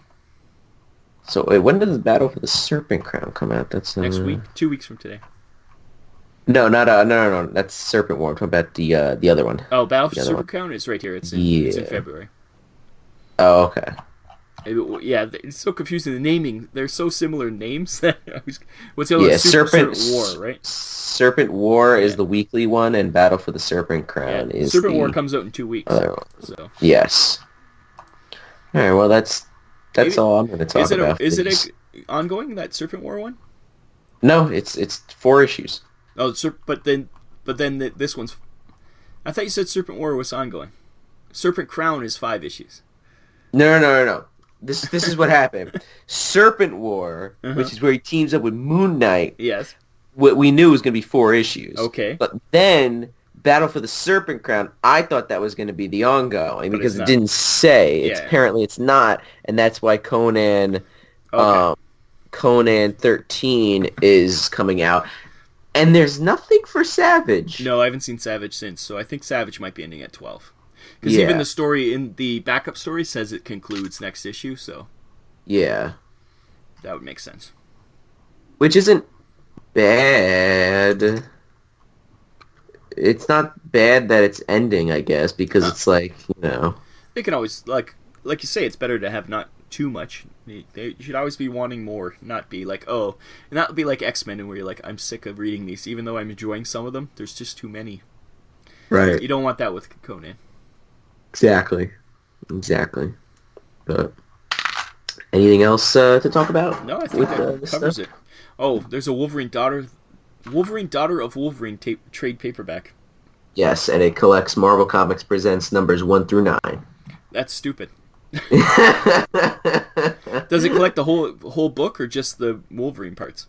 [SPEAKER 1] So wait, when does Battle for the Serpent Crown come out? That's
[SPEAKER 2] Next week, 2 weeks from today.
[SPEAKER 1] No, not no. That's Serpent War. I'm talking about the other one.
[SPEAKER 2] Oh, Battle for
[SPEAKER 1] The
[SPEAKER 2] the
[SPEAKER 1] other
[SPEAKER 2] Serpent
[SPEAKER 1] one.
[SPEAKER 2] Crown is right here. It's in February.
[SPEAKER 1] Oh, okay.
[SPEAKER 2] Yeah, it's so confusing. The naming, they're so similar names. What's the other one? Serpent War, right?
[SPEAKER 1] Serpent War is the weekly one, and Battle for the Serpent Crown is
[SPEAKER 2] Serpent War comes out in 2 weeks.
[SPEAKER 1] Other one.
[SPEAKER 2] So
[SPEAKER 1] yes. All right. Well, that's all I'm going to talk about.
[SPEAKER 2] Is it ongoing, that Serpent War one?
[SPEAKER 1] No, it's 4 issues.
[SPEAKER 2] Oh, but then this one's. I thought you said Serpent War was ongoing. Serpent Crown is 5 issues.
[SPEAKER 1] No. This is what happened. Serpent War, which is where he teams up with Moon Knight.
[SPEAKER 2] Yes.
[SPEAKER 1] What we knew was going to be 4 issues.
[SPEAKER 2] Okay.
[SPEAKER 1] But then Battle for the Serpent Crown, I thought that was going to be the ongoing because it didn't say.
[SPEAKER 2] Yeah.
[SPEAKER 1] Apparently it's not, and that's why Conan 13 is coming out. And there's nothing for Savage.
[SPEAKER 2] No, I haven't seen Savage since, so I think Savage might be ending at 12. Because even the story in the backup story says it concludes next issue, so
[SPEAKER 1] yeah,
[SPEAKER 2] that would make sense.
[SPEAKER 1] Which isn't bad. It's not bad that it's ending, I guess, because it's like,
[SPEAKER 2] They can always, like you say, it's better to have not too much. They should always be wanting more, not be like, and that would be like X-Men, where you're like, I'm sick of reading these, even though I'm enjoying some of them. There's just too many.
[SPEAKER 1] Right.
[SPEAKER 2] You don't want that with Conan.
[SPEAKER 1] Exactly. But anything else to talk about?
[SPEAKER 2] No, I think that covers it. Oh, there's a Wolverine Daughter of Wolverine trade paperback.
[SPEAKER 1] Yes, and it collects Marvel Comics Presents numbers 1 through 9.
[SPEAKER 2] That's stupid. Does it collect the whole book or just the Wolverine parts?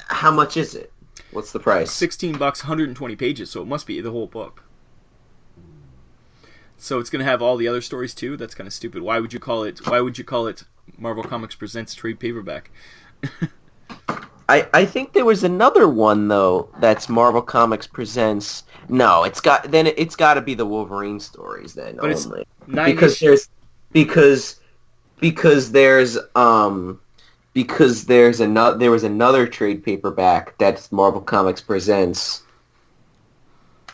[SPEAKER 1] How much is it? What's the price?
[SPEAKER 2] $16, 120 pages, so it must be the whole book. So it's going to have all the other stories too? That's kind of stupid. Why would you call it Marvel Comics Presents trade paperback?
[SPEAKER 1] I think there was another one though that's Marvel Comics Presents. No, it's got to be the Wolverine stories then.
[SPEAKER 2] But
[SPEAKER 1] only.
[SPEAKER 2] It's 9 issues.
[SPEAKER 1] Because there was another trade paperback that's Marvel Comics Presents.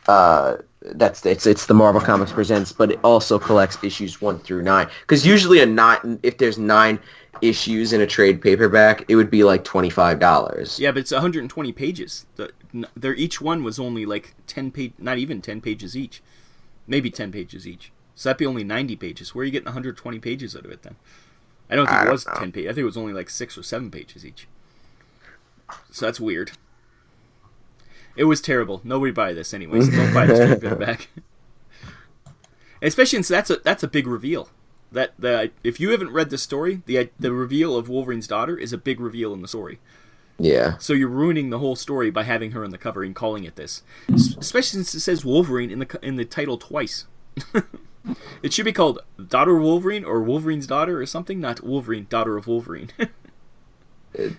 [SPEAKER 1] It's the Marvel Comics Presents, but it also collects issues 1 through 9. Because usually if there's 9 issues in a trade paperback, it would be like $25.
[SPEAKER 2] Yeah, but it's 120 pages. Each one was only like 10 not even 10 pages each, maybe 10 pages each. So that'd be only 90 pages. Where are you getting 120 pages out of it then? I don't think it was 10 pages. I think it was only like 6 or 7 pages each. So that's weird. It was terrible. Nobody buy this anyways. Don't buy this trade paperback. Especially since that's a big reveal. If you haven't read the story, the reveal of Wolverine's daughter is a big reveal in the story.
[SPEAKER 1] Yeah.
[SPEAKER 2] So you're ruining the whole story by having her on the cover and calling it this. Especially since it says Wolverine in the title twice. It should be called Daughter of Wolverine or Wolverine's Daughter or something, not Wolverine, Daughter of Wolverine.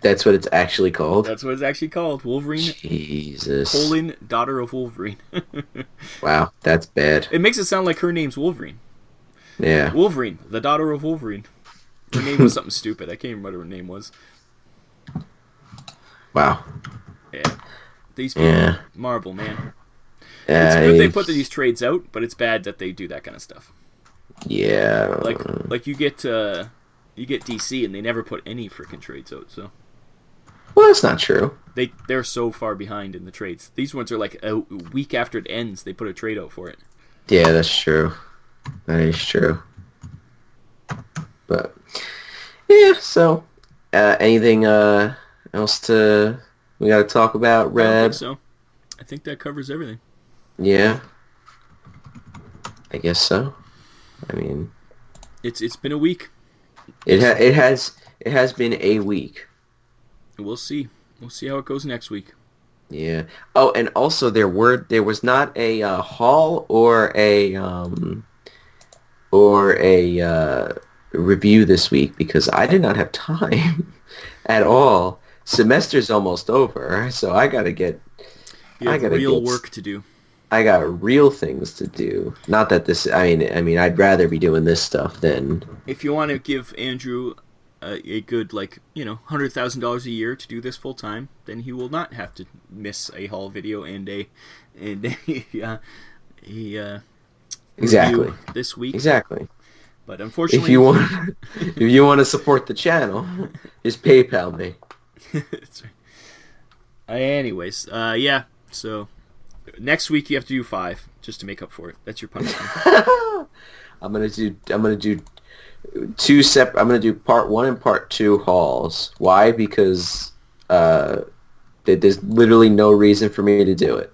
[SPEAKER 1] That's what it's actually called?
[SPEAKER 2] That's what it's actually called. Wolverine,
[SPEAKER 1] Jesus.
[SPEAKER 2] Daughter of Wolverine.
[SPEAKER 1] Wow, that's bad.
[SPEAKER 2] It makes it sound like her name's Wolverine.
[SPEAKER 1] Yeah.
[SPEAKER 2] Wolverine, the daughter of Wolverine. Her name was something stupid. I can't remember what her name was.
[SPEAKER 1] Wow.
[SPEAKER 2] Yeah. These people, Marvel, man.
[SPEAKER 1] Yeah,
[SPEAKER 2] it's good they put these trades out, but it's bad that they do that kind of stuff.
[SPEAKER 1] Yeah.
[SPEAKER 2] Like you get DC and they never put any freaking trades out. So.
[SPEAKER 1] Well, that's not true.
[SPEAKER 2] They're so far behind in the trades. These ones are like a week after it ends, they put a trade out for it.
[SPEAKER 1] Yeah, that's true. That is true. But yeah, so anything else we got to talk about, Reb?
[SPEAKER 2] I don't think so. I think that covers everything.
[SPEAKER 1] Yeah. I guess so. I mean,
[SPEAKER 2] it's been a week.
[SPEAKER 1] It has been a week.
[SPEAKER 2] We'll see. We'll see how it goes next week.
[SPEAKER 1] Yeah. Oh, and also there was not a haul or a review this week because I did not have time at all. Semester's almost over, so
[SPEAKER 2] You
[SPEAKER 1] I
[SPEAKER 2] have
[SPEAKER 1] gotta
[SPEAKER 2] real
[SPEAKER 1] get
[SPEAKER 2] work to do.
[SPEAKER 1] I got real things to do. Not that this. I mean, I'd rather be doing this stuff than.
[SPEAKER 2] If you want to give Andrew a good $100,000 a year to do this full time, then he will not have to miss a haul video and a
[SPEAKER 1] Exactly.
[SPEAKER 2] review this week.
[SPEAKER 1] Exactly.
[SPEAKER 2] But unfortunately,
[SPEAKER 1] If you want to support the channel, just PayPal me.
[SPEAKER 2] That's right. Anyways, yeah. So next week you have to do 5 just to make up for it. That's your punishment.
[SPEAKER 1] I'm gonna do I'm gonna do part 1 and part 2 hauls. Why? Because there's literally no reason for me to do it,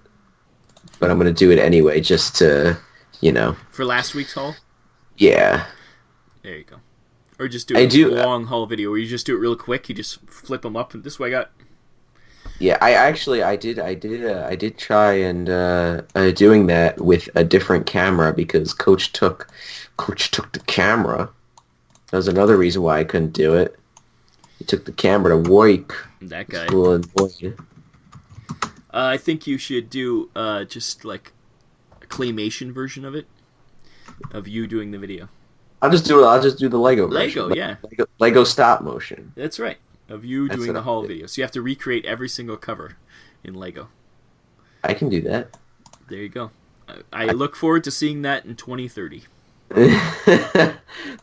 [SPEAKER 1] but I'm gonna do it anyway, just to,
[SPEAKER 2] For last week's haul.
[SPEAKER 1] Yeah.
[SPEAKER 2] There you go. Or just do a long haul video where you just do it real quick. You just flip them up, and this way I got.
[SPEAKER 1] Yeah, I did try and doing that with a different camera because Coach took the camera. That was another reason why I couldn't do it. He took the camera to work.
[SPEAKER 2] That guy.
[SPEAKER 1] School in Boise.
[SPEAKER 2] I think you should do just like a claymation version of it, of you doing the video.
[SPEAKER 1] I'll just do the Lego version.
[SPEAKER 2] Lego, yeah.
[SPEAKER 1] Lego stop motion.
[SPEAKER 2] That's right. Of you doing the haul video. So you have to recreate every single cover in Lego.
[SPEAKER 1] I can do that.
[SPEAKER 2] There you go. I look forward to seeing that in 2030.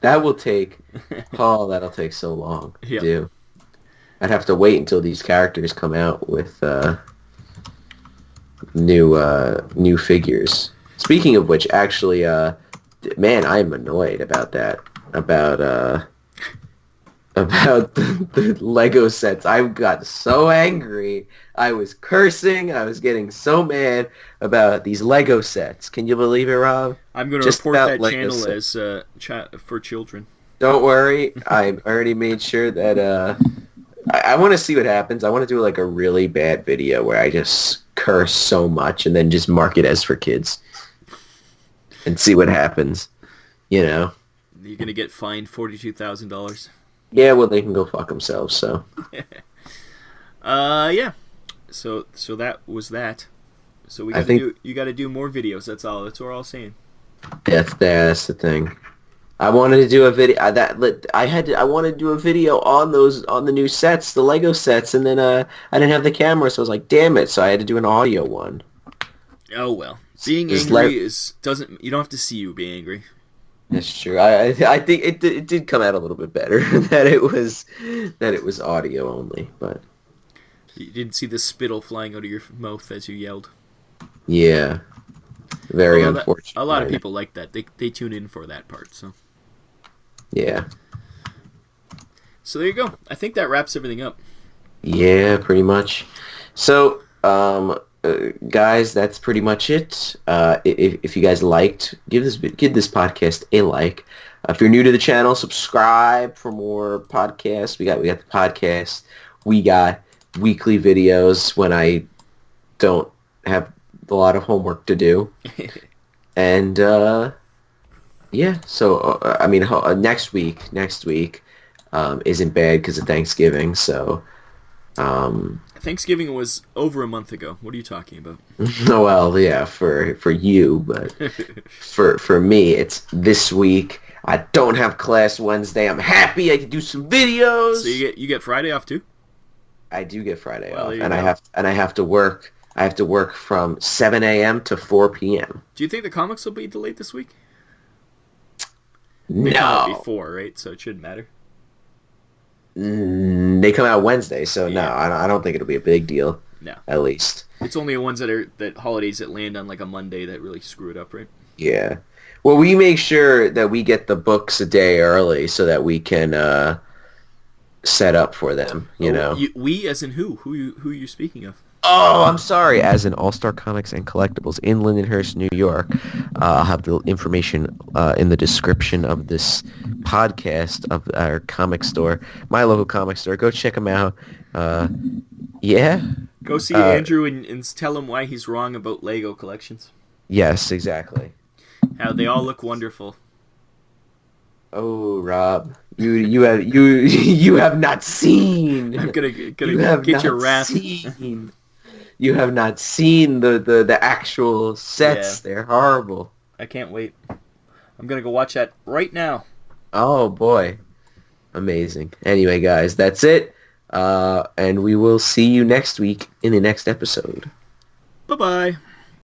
[SPEAKER 1] That'll take so long to
[SPEAKER 2] Yep.
[SPEAKER 1] do. I'd have to wait until these characters come out with new figures. Speaking of which, actually, man, I'm annoyed about that. About the Lego sets. I got so angry. I was cursing. I was getting so mad about these Lego sets. Can you believe it, Rob?
[SPEAKER 2] I'm going to report that Lego channel as for children.
[SPEAKER 1] Don't worry. I already made sure that I want to see what happens. I want to do like a really bad video where I just curse so much and then just mark it as for kids and see what happens.
[SPEAKER 2] You're going to get fined $42,000.
[SPEAKER 1] Yeah, well, they can go fuck themselves, so.
[SPEAKER 2] Yeah. So that was that. So you got to do more videos. That's all. That's what we're all saying.
[SPEAKER 1] That's the thing. I wanted to do a video I wanted to do a video on the new sets, the Lego sets, and then I didn't have the camera, so I was like, damn it, so I had to do an audio one.
[SPEAKER 2] Oh well. Being angry you don't have to see you be angry.
[SPEAKER 1] That's true. I think it did come out a little bit better that it was audio only, but
[SPEAKER 2] you didn't see the spittle flying out of your mouth as you yelled.
[SPEAKER 1] Yeah, very unfortunate.
[SPEAKER 2] A lot of people like that. They tune in for that part. So
[SPEAKER 1] yeah.
[SPEAKER 2] So there you go. I think that wraps everything up.
[SPEAKER 1] Yeah, pretty much. So guys, that's pretty much it. If you guys liked, give this podcast a like. If you're new to the channel, subscribe for more podcasts. We got the podcast. We got weekly videos when I don't have a lot of homework to do. And yeah, so I mean, next week isn't bad because of Thanksgiving. So.
[SPEAKER 2] Thanksgiving was over a month ago. What are you talking about?
[SPEAKER 1] Well, yeah, for you, but for me, it's this week. I don't have class Wednesday. I'm happy I can do some videos.
[SPEAKER 2] So you get Friday off too?
[SPEAKER 1] I do get Friday off, and I have to work. I have to work from 7 a.m. to 4 p.m.
[SPEAKER 2] Do you think the comics will be delayed this week?
[SPEAKER 1] No.
[SPEAKER 2] They come out before, right? So it shouldn't matter.
[SPEAKER 1] They come out Wednesday, so yeah. No, I don't think it'll be a big deal.
[SPEAKER 2] No,
[SPEAKER 1] at least
[SPEAKER 2] it's only the ones that holidays that land on like a Monday that really screw it up, right?
[SPEAKER 1] Yeah. Well, we make sure that we get the books a day early so that we can set up for them. You know,
[SPEAKER 2] we as in who? Who are you speaking of?
[SPEAKER 1] Oh, I'm sorry. As in All-Star Comics and Collectibles in Lindenhurst, New York. I'll have the information in the description of this podcast of our comic store, my local comic store. Go check them out. Yeah.
[SPEAKER 2] Go see Andrew and tell him why he's wrong about Lego collections.
[SPEAKER 1] Yes, exactly.
[SPEAKER 2] How they all look wonderful.
[SPEAKER 1] Oh, Rob, you have not seen.
[SPEAKER 2] I'm gonna
[SPEAKER 1] You have
[SPEAKER 2] get your
[SPEAKER 1] not
[SPEAKER 2] wrath.
[SPEAKER 1] seen. You have not seen the actual sets.
[SPEAKER 2] Yeah.
[SPEAKER 1] They're horrible.
[SPEAKER 2] I can't wait. I'm gonna go watch that right now.
[SPEAKER 1] Oh boy, amazing. Anyway, guys, that's it. And we will see you next week in the next episode.
[SPEAKER 2] Bye-bye.